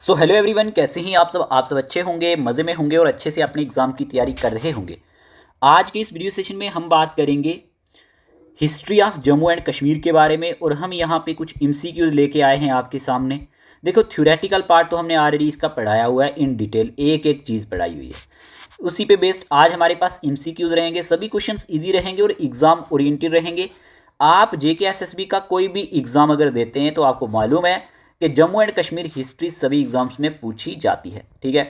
So hello everyone, कैसे हैं आप सब अच्छे होंगे, मज़े में होंगे और अच्छे से अपने एग्ज़ाम की तैयारी कर रहे होंगे। आज के इस वीडियो सेशन में हम बात करेंगे history of Jammu and Kashmir के बारे में और हम यहाँ पे कुछ एमसीक्यूज़ लेके आए हैं आपके सामने। देखो, थ्योरेटिकल पार्ट तो हमने ऑलरेडी इसका पढ़ाया हुआ है इन डिटेल, एक एक चीज़ पढ़ाई हुई है। उसी पे बेस्ड आज हमारे पास एमसीक्यूज़ रहेंगे। सभी क्वेश्चंस इजी रहेंगे और एग्ज़ाम ओरिएंटेड रहेंगे। आप जेकेएसएसबी का कोई भी एग्ज़ाम अगर देते हैं तो आपको मालूम है कि जम्मू एंड कश्मीर हिस्ट्री सभी एग्जाम्स में पूछी जाती है। ठीक है,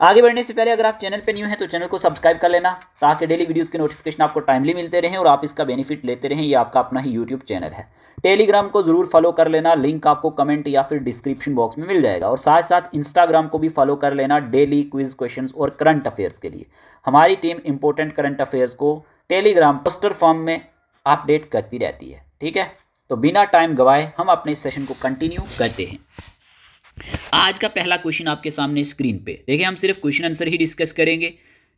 आगे बढ़ने से पहले अगर आप चैनल पे न्यू हैं तो चैनल को सब्सक्राइब कर लेना ताकि डेली वीडियोस के नोटिफिकेशन आपको टाइमली मिलते रहें और आप इसका बेनिफिट लेते रहें। ये आपका अपना ही यूट्यूब चैनल है। टेलीग्राम को जरूर फॉलो कर लेना, लिंक आपको कमेंट या फिर डिस्क्रिप्शन बॉक्स में मिल जाएगा। और साथ साथ इंस्टाग्राम को भी फॉलो कर लेना डेली क्विज क्वेश्चंस और करंट अफेयर्स के लिए। हमारी टीम इंपॉर्टेंट करंट अफेयर्स को टेलीग्राम पोस्टर फॉर्म में अपडेट करती रहती है। ठीक है, तो बिना टाइम गवाए हम अपने सेशन को कंटिन्यू करते हैं। आज का पहला क्वेश्चन आपके सामने स्क्रीन पे देखिए, हम सिर्फ क्वेश्चन आंसर ही डिस्कस करेंगे।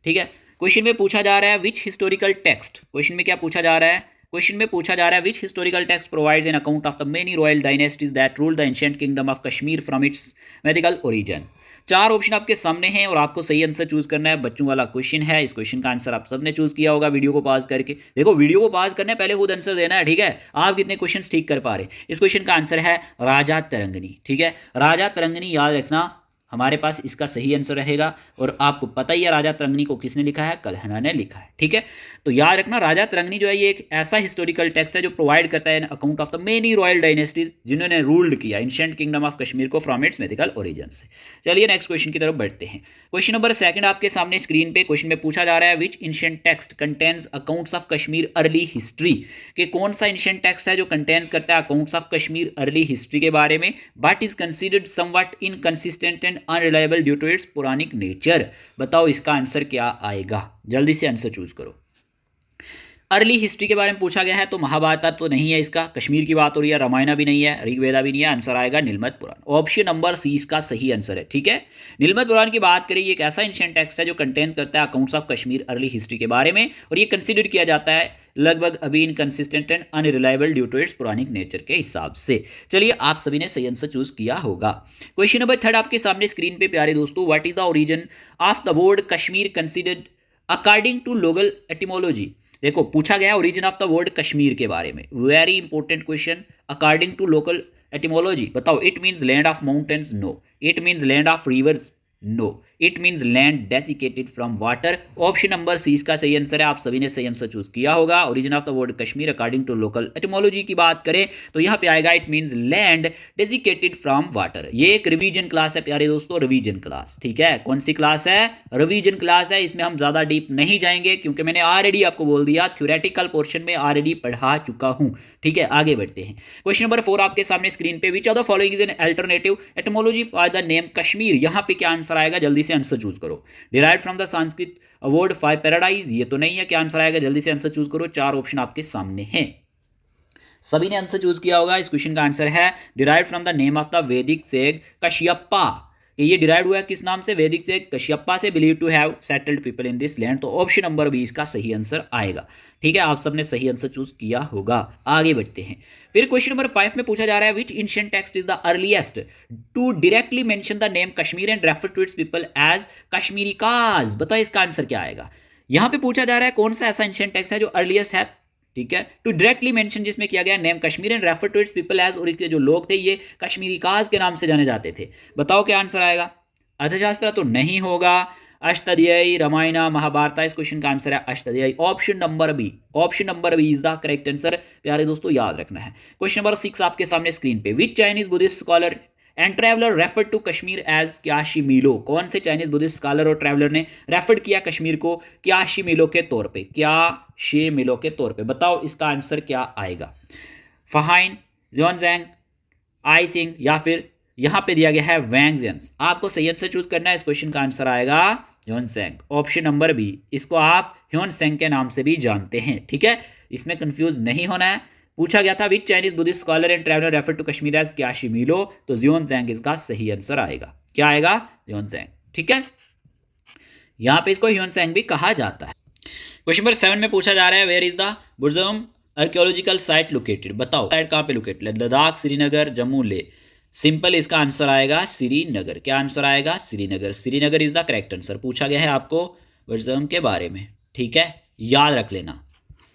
ठीक है, क्वेश्चन में पूछा जा रहा है विच हिस्टोरिकल टेक्स्ट, क्वेश्चन में क्या पूछा जा रहा है, क्वेश्चन में पूछा जा रहा है which historical text provides an account of the many royal dynasties that ruled the ancient kingdom of Kashmir from its mythical origin. चार ऑप्शन आपके सामने हैं और आपको सही आंसर चूज करना है। बच्चों वाला क्वेश्चन है, इस क्वेश्चन का आंसर आप सबने चूज किया होगा वीडियो को पॉज करके। देखो, वीडियो को पॉज करना है, पहले खुद आंसर देना है। ठीक है, आप कितने क्वेश्चंस ठीक कर पा रहे। इस क्वेश्चन का आंसर है राजा तरंगनी। ठीक है, राजा तरंगनी याद रखना, हमारे पास इसका सही आंसर रहेगा। और आपको पता ही है राजा तरंगनी को किसने लिखा है, कल्हण ने लिखा है। ठीक है, तो याद रखना राजा तरंगनी जो है ये एक ऐसा हिस्टोरिकल टेक्स्ट है जो प्रोवाइड करता है account of the many royal dynasties जिन्होंने रूल्ड किया एंशिएंट किंगडम ऑफ कश्मीर को फ्रॉम इट्स मैथिकल ओरिजिन से। चलिए नेक्स्ट क्वेश्चन की तरफ बढ़ते हैं। क्वेश्चन नंबर सेकंड आपके सामने स्क्रीन पे क्वेश्चन में पूछा जा रहा है which ancient text contains accounts of Kashmir early history, कि कौन सा एंशिएंट टेक्स्ट है जो कंटेन्स करता है accounts of Kashmir early history के बारे में, but is considered somewhat inconsistent and unreliable due to its Puranic nature. बताओ इसका आंसर क्या आएगा, जल्दी से आंसर चूज करो। अर्ली हिस्ट्री के बारे में पूछा गया है तो महाभारत तो नहीं है, इसका कश्मीर की बात हो रही है, रामायण भी नहीं है, ऋग्वेदा भी नहीं है। आंसर आएगा नीलमत पुराण। ऑप्शन नंबर सी इसका सही आंसर है। ठीक है, नीलमत पुराण की बात करें, ये एक ऐसा एंशिएंट टेक्स्ट है जो कंटेन्स करता है accounts of Kashmir early history के बारे में और ये कंसिडर किया जाता है लगभग अभी inconsistent and unreliable due to its Puranic nature के हिसाब से। चलिए, आप सभी ने सही आंसर चूज किया होगा। क्वेश्चन नंबर थर्ड आपके सामने स्क्रीन पे प्यारे दोस्तों, what is the origin of the word Kashmir considered according to local etymology. देखो, पूछा गया origin of the word Kashmir के बारे में, very important question. According to local etymology, बताओ it means land of mountains, no. It means land of rivers, no. It means land desiccated from water. Option number C इसका सही answer है। आप सभी ने सही आंसर चूज किया होगा। Origin of the word Kashmir according to local etymology की बात करें तो यहाँ पे आएगा it means land desiccated from water. ये एक रिवीजन क्लास है प्यारे दोस्तों, रिवीजन क्लास। ठीक है, कौन सी क्लास है, रिवीजन क्लास है। इसमें हम ज्यादा डीप नहीं जाएंगे क्योंकि मैंने ऑलरेडी आपको बोल दिया थ्योरेटिकल पोर्शन में ऑलरेडी पढ़ा चुका हूं। ठीक है, आगे बढ़ते हैं। क्वेश्चन नंबर 4 आपके सामने स्क्रीन पे, विच of the following is an alternative etymology for the name Kashmir. यहाँ पे क्या आंसर आएगा, जल्दी से आंसर चूज करो। Derived from the Sanskrit word for paradise, ये तो नहीं है। क्या आंसर आएगा, जल्दी से आंसर चूज करो। चार ऑप्शन आपके सामने हैं, सभी ने आंसर चूज किया होगा। इस क्वेश्चन का आंसर है derived from the name of the वैदिक सेग कश्यपा, कि ये डिराइव हुआ है किस नाम से, वैदिक सेग कश्यपा से, believe to have settled people in this land. तो ऑप्शन नंबर 20 का सही आंसर आएगा। ठीक है, आप सबने सही आंसर चूज किया होगा। आगे बढ़ते हैं। फिर क्वेश्चन नंबर 5 में पूछा जा रहा है which ancient text is the earliest to directly mention the name Kashmir and refer to its people as Kashmiri काज। बताओ इसका आंसर क्या आएगा। यहां पे पूछा जा रहा है कौन सा ऐसा एंशिएंट टेक्स्ट है जो अर्लीस्ट है, ठीक है, टू डायरेक्टली मेंशन, जिसमें किया गया name Kashmir and refer to its people as, और इसके जो लोग थे ये कश्मीरी काज के नाम से जाने जाते थे। बताओ क्या आंसर आएगा। अर्थशास्त्र तो नहीं होगा, अष्टाध्यायी, रामायण, महाभारत। इस क्वेश्चन का आंसर है Ashtadhyayi. Option number B, option number B is the correct answer. प्यारे दोस्तों याद रखना है। क्वेश्चन नंबर 6 आपके सामने स्क्रीन पे, which Chinese Buddhist scholar and traveller refer to Kashmir as क्याशी मीलो। कौन से चाइनीज बुद्धिस्ट स्कॉलर और ट्रैवलर ने रेफर किया कश्मीर को क्याशी मीलो के तौर पे, क्याशी मीलो के तौर पे। बताओ इसका आंसर क्या आएगा। फहाइन, ज़्योनज़ैंग, आई सिंह, या फिर यहां पे दिया गया है वैंगजेंस। आपको सही आंसर चूज करना है। इस क्वेश्चन का आंसर आएगा ह्योनसेंग, ऑप्शन नंबर बी। इसको आप ह्योनसेंग के नाम से भी जानते हैं। ठीक है, इसमें कंफ्यूज नहीं होना है। पूछा गया था which Chinese Buddhist scholar and traveller refer to Kashmir as क्याशी मीलो, तो ह्योनसेंग इसका सही आंसर आएगा। क्या आएगा, ह्योनसेंग। ठीक है, यहां पे इसको ह्योनसेंग भी कहा जाता है। क्वेश्चन नंबर 7 में पूछा जा रहा है where is the Burzahom archaeological site located. बताओ साइट कहां पे लोकेटेड है, लद्दाख, श्रीनगर, जम्मू, लेह। सिंपल, इसका आंसर आएगा श्रीनगर। क्या आंसर आएगा? Srinagar. Srinagar is the correct answer. पूछा गया है आपको म्यूजियम के बारे में, ठीक है, याद रख लेना।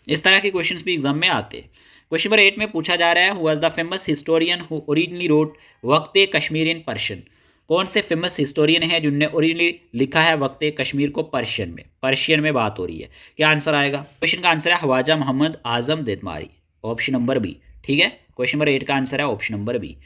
इस तरह के क्वेश्चंस भी एग्जाम में आते हैं। क्वेश्चन नंबर 8 में पूछा जा रहा है, who was the famous historian who originally wrote वक्त कश्मीर इन पर्शियन। कौन से फेमस हिस्टोरियन है जिनने ओरिजिनली लिखा है वक्त कश्मीर को पर्शियन में बात हो रही है। क्या आंसर आएगा? क्वेश्चन का आंसर है Khwaja Mohammad Azam देदमारी, option number B, ठीक है। क्वेश्चन नंबर 8 का आंसर है ऑप्शन नंबर बी।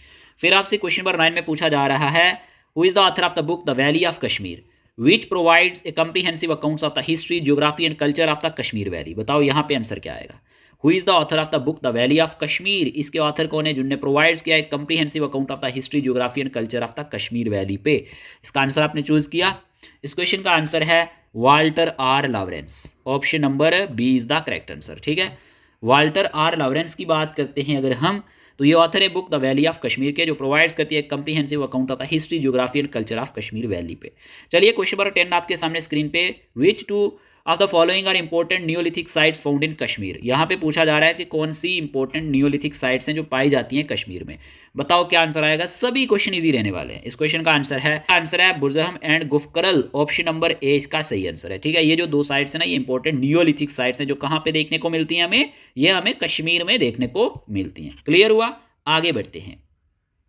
फिर आपसे क्वेश्चन नंबर 9 में पूछा जा रहा है, who is the author of the book the valley of Kashmir which provides a comprehensive accounts of the history geography and culture of the Kashmir valley. बताओ यहाँ पे आंसर क्या आएगा? Who is the author of the book the valley of Kashmir, इसके author कौन है जिनने provides किया एक comprehensive account of the history geography and culture of the Kashmir valley पे। इसका आंसर आपने चूज किया। इस क्वेश्चन का आंसर है Walter R Lawrence, option number B is the correct answer, ठीक है। वाल्टर आर लॉरेंस की बात करते हैं अगर हम, तो ये ऑथर है book the valley of Kashmir के, जो प्रोवाइड्स करती है comprehensive account of the history geography and culture of Kashmir valley पे। चलिए क्वेश्चन नंबर 10 आपके सामने स्क्रीन पे, which two of the following are important neolithic sites found in Kashmir. यहाँ पे पूछा जा रहा है कि कौन सी इंपॉर्टेंट नियोलिथिक साइट्स हैं जो पाई जाती हैं कश्मीर में। बताओ क्या आंसर आएगा? सभी क्वेश्चन इजी रहने वाले हैं। इस क्वेश्चन का आंसर है बुरजहम एंड गुफकरल, ऑप्शन नंबर ए इसका सही आंसर है, ठीक है। ये जो दो साइट्स हैं ना, ये इंपॉर्टेंट नियोलिथिक साइट्स हैं जो कहाँ पे देखने को मिलती हैं हमें, ये हमें कश्मीर में देखने को मिलती हैं। क्लियर हुआ? आगे बढ़ते हैं।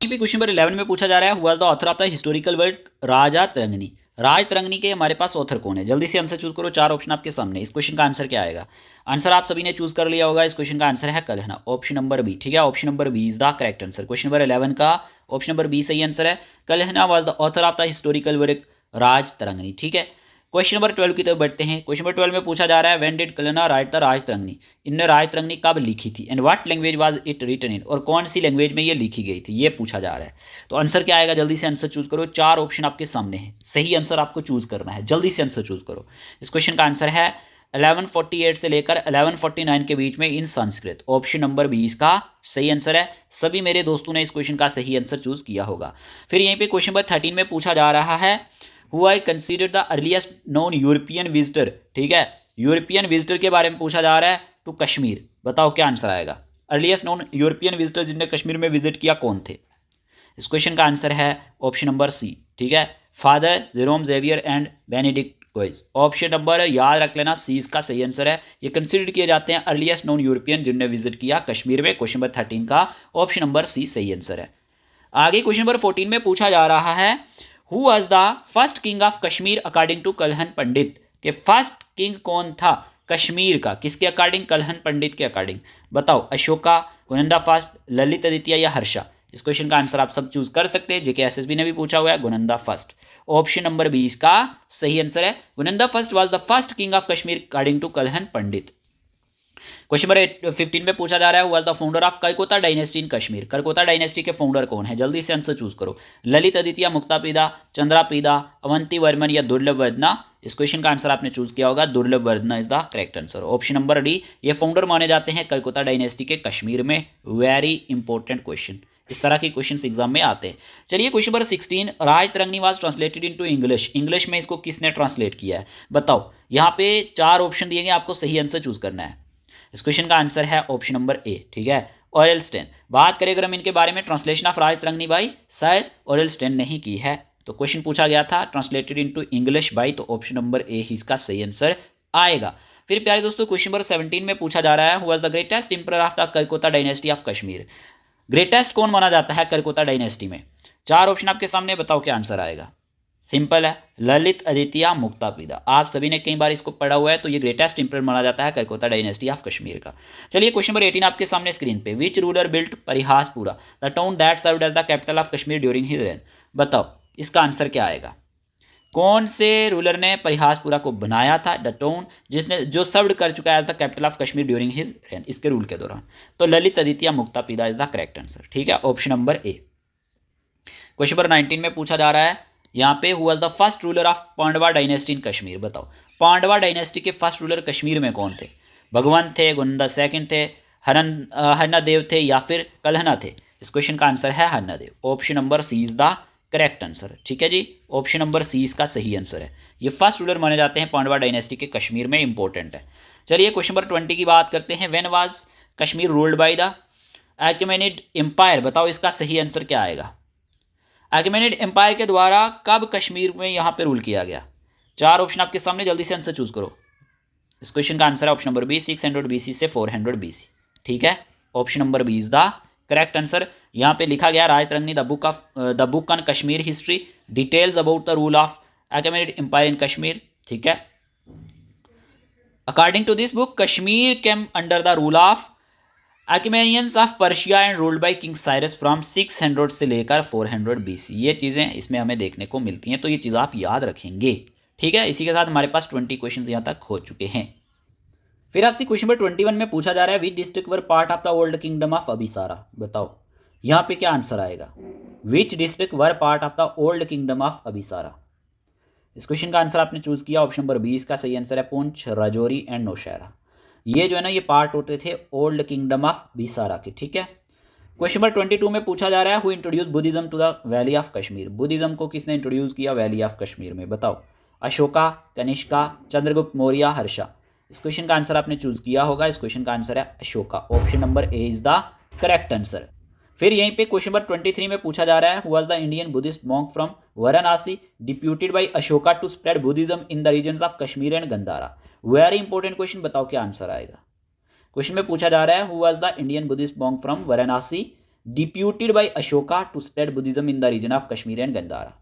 क्वेश्चन नंबर 11 में पूछा जा रहा है, who was the author of the historical work Rajatarangini. Rajatarangini के हमारे पास ऑथर कौन है? जल्दी से आंसर चूज करो, 4 ऑप्शन आपके सामने। इस क्वेश्चन का आंसर क्या आएगा? आंसर आप सभी ने चूज कर लिया होगा। इस क्वेश्चन का आंसर है कलहना, ऑप्शन नंबर बी, ठीक है। Option number B is the correct answer. Question number 11 का ऑप्शन नंबर बी सही आंसर है। Kalhana was the author of the historical work Rajatarangini, ठीक है। क्वेश्चन नंबर 12 की तरफ बढ़ते हैं। क्वेश्चन नंबर 12 में पूछा जा रहा है, when did Kalhana write the Rajatarangini, इनने राज तरंगनी कब लिखी थी, and what language was it written in, और कौन सी लैंग्वेज में ये लिखी गई थी, ये पूछा जा रहा है। तो आंसर क्या आएगा? जल्दी से आंसर चूज करो, 4 ऑप्शन आपके सामने है, सही आंसर आपको चूज करना है, जल्दी से आंसर चूज करो। इस क्वेश्चन का आंसर है 1148 से लेकर 1149 के बीच में इन संस्कृत, ऑप्शन नंबर 20 का सही आंसर है। सभी मेरे दोस्तों ने इस क्वेश्चन का सही आंसर चूज किया होगा। फिर यहीं पे क्वेश्चन नंबर 13 में पूछा जा रहा है, who I considered the earliest known European visitor, ठीक है। यूरोपियन विजिटर के बारे में पूछा जा रहा है टू कश्मीर। बताओ क्या आंसर आएगा? अर्लीस्ट नोन यूरोपियन विजिटर जिन्होंने कश्मीर में विजिट किया कौन थे? इस क्वेश्चन का आंसर है ऑप्शन नंबर सी, ठीक है, father Jerome Xavier and Benedict Goes. Option number याद रख लेना, सी इसका सही आंसर है। ये कंसिडर किए जाते हैं अर्लीस्ट नोन यूरोपियन जिन्होंने विजिट किया कश्मीर में। क्वेश्चन नंबर 13 का ऑप्शन नंबर सी सही आंसर है। आगे क्वेश्चन नंबर 14 में पूछा जा रहा है, who was the first king of Kashmir according to Kalhana Pandit, के फर्स्ट किंग कौन था कश्मीर का, किसके अकॉर्डिंग? कलहन पंडित के अकॉर्डिंग। बताओ, अशोका, गुनंदा फर्स्ट, ललित आदित्य या हर्षा। इस क्वेश्चन का आंसर आप सब चूज कर सकते हैं, जेके एसएसबी ने भी पूछा हुआ है, गुनंदा फर्स्ट, ऑप्शन नंबर 20 का सही आंसर है। Gonanda first was the first king of Kashmir according to Kalhana Pandit. Question number 15 में पूछा जा रहा है, who was the founder of Karkota dynasty in Kashmir. Karkota dynasty के फाउंडर कौन है? जल्दी से आंसर चूज करो, ललित आदित्य, मुक्तापिदा, चंद्रापिदा, अवंती वर्मन या दुर्लभ वर्धना। इस क्वेश्चन का आंसर आपने चूज किया होगा, Durlabhavardhana is the correct answer, option number D. ये फाउंडर माने जाते हैं करकोता डायनेस्टी के कश्मीर में। वेरी इंपॉर्टेंट क्वेश्चन, इस तरह के क्वेश्चन एग्जाम में आते हैं। चलिए question number 16, Rajatarangini was translated into English. English में इसको किसने ट्रांसलेट किया है? बताओ, यहाँ पे 4 ऑप्शन दिए गए, आपको सही आंसर चूज करना है। इस क्वेश्चन का आंसर है ऑप्शन नंबर ए, ठीक है, ऑरेल स्टेन। बात करें अगर हम इनके बारे में, translation of Rajatarangini by sir Aurel Stein नहीं की है। तो क्वेश्चन पूछा गया था ट्रांसलेटेड इनटू इंग्लिश बाई, तो ऑप्शन नंबर ए ही इसका सही आंसर आएगा। फिर प्यारे दोस्तों क्वेश्चन नंबर 17 में पूछा जा रहा है, who was the greatest emperor of the Karkota dynasty of Kashmir. Greatest कौन माना जाता है करकोता डायनेस्टी में? 4 ऑप्शन आपके सामने, बताओ क्या आंसर आएगा? सिंपल है, ललित आदित्य मुक्तापिदा। आप सभी ने कई बार इसको पढ़ा हुआ है, तो ये ग्रेटेस्ट इंपरर माना जाता है करकोता डायनेस्टी ऑफ कश्मीर का। चलिए क्वेश्चन नंबर 18 आपके सामने स्क्रीन पे, which ruler built Parihaspura, the town that served as the capital of Kashmir during his reign. बताओ इसका आंसर क्या आएगा? कौन से रूलर ने परिहासपुरा को बनाया था, द टाउन जो सर्व्ड कर चुका है as the capital of Kashmir during his reign, इसके रूल के दौरान? तो Lalit Aditya Muktapida is the correct answer, ठीक है, option number A. Question number 19 में पूछा जा रहा है यहाँ पे, who was the first ruler of Pandava dynasty in Kashmir. बताओ पांडवा डायनेस्टी के फर्स्ट रूलर कश्मीर में कौन थे? भगवंत थे, गुनंदा सेकंड थे, हरनादेव थे या फिर कलहना थे। इस क्वेश्चन का आंसर है Harnadev, option number C is the correct answer, ठीक है जी, ऑप्शन नंबर सी इसका सही आंसर है। ये फर्स्ट रूलर माने जाते हैं पांडवा डायनेस्टी के कश्मीर में, इंपॉर्टेंट है। चलिए क्वेश्चन नंबर 20 की बात करते हैं, when was Kashmir ruled by the Achaemenid empire. बताओ इसका सही आंसर क्या आएगा? अकेमेनिड एम्पायर के द्वारा कब कश्मीर में यहाँ पे रूल किया गया? 4 ऑप्शन आपके सामने, जल्दी से आंसर चूज करो। इस क्वेश्चन का आंसर है ऑप्शन नंबर बी, 600 BC से 400 BC। ठीक है, option number B is the correct answer. यहाँ पे लिखा गया Rajatarangi the book on Kashmir history details about the rule of Achaemenid empire in Kashmir. ठीक है, according to this book Kashmir came under the rule of Achaemenians of Persia and ruled by king Cyrus from 600 से लेकर 400 BC। ये चीज़ें इसमें हमें देखने को मिलती हैं, तो ये चीज़ आप याद रखेंगे। ठीक है, इसी के साथ हमारे पास 20 क्वेश्चन यहाँ तक हो चुके हैं। फिर आपसे क्वेश्चन नंबर 21 में पूछा जा रहा है which district were part of the old kingdom of Abhisara. बताओ यहाँ पे क्या आंसर आएगा? Which district were part of the old kingdom of Abhisara. इस क्वेश्चन का आंसर आपने चूज किया ऑप्शन नंबर 20 का सही आंसर है पुंछ, राजौरी एंड नौशहरा। ये जो है ना ये पार्ट होते थे ओल्ड किंगडम ऑफ अभिसारा के। ठीक है, क्वेश्चन नंबर 22 में पूछा जा रहा है who introduce Buddhism to the valley of Kashmir. Buddhism को किसने इंट्रोड्यूस किया वैली ऑफ कश्मीर में? बताओ, अशोका, कनिष्का, चंद्रगुप्त मौर्य, हर्षा। इस क्वेश्चन का आंसर आपने चूज किया होगा। इस क्वेश्चन का आंसर है Ashoka, option number A is the correct answer. फिर यहीं पे क्वेश्चन नंबर 23 में पूछा जा रहा है who was the Indian Buddhist monk from Varanasi deputed by Ashoka to spread Buddhism in the regions of Kashmir and Gandhara. Very important question, बताओ क्या आंसर आएगा? क्वेश्चन में पूछा जा रहा है who was the Indian Buddhist monk from Varanasi deputed by Ashoka to spread Buddhism in the region of Kashmir and Gandhara.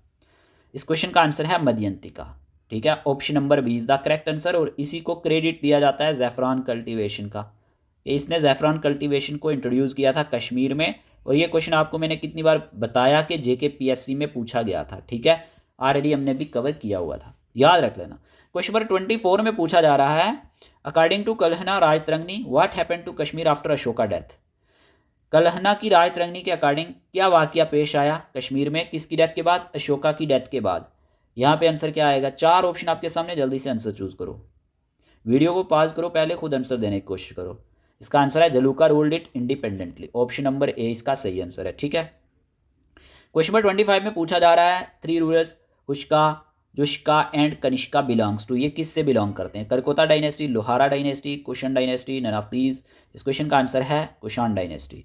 इस question का आंसर है मदयंतिका। ठीक है, option number B is the correct answer. और इसी को क्रेडिट दिया जाता है ज़ैफ़रान कल्टीवेशन का। इसने ज़ैफ़रान कल्टीवेशन को इंट्रोड्यूस किया था कश्मीर में। और ये क्वेश्चन आपको मैंने कितनी बार बताया कि JK PSC में पूछा गया था। ठीक है, ऑलरेडी हमने भी कवर किया हुआ था, याद रख लेना। क्वेश्चन नंबर 24 में पूछा जा रहा है according to Kalhana Rajatarangini what happened to Kashmir after Ashoka death. Kalhana की राजतरंगिणी के अकॉर्डिंग क्या वाकया पेश आया कश्मीर में किसकी डेथ के बाद? अशोका की डेथ के बाद। यहाँ पे आंसर क्या आएगा? 4 ऑप्शन आपके सामने, जल्दी से आंसर चूज करो। वीडियो को पॉज करो, पहले खुद आंसर देने की कोशिश करो। इसका आंसर है Jaluka ruled it independently, option number A इसका सही आंसर है। ठीक है, क्वेश्चन नंबर 25 में पूछा जा रहा है 3 rulers Hushka, Jushka and Kanishka belongs to. ये किससे बिलोंग करते हैं? Karkota dynasty, Lohara dynasty, Kushan dynasty, none of these. इस क्वेश्चन का आंसर है कुशान डायनेस्टी।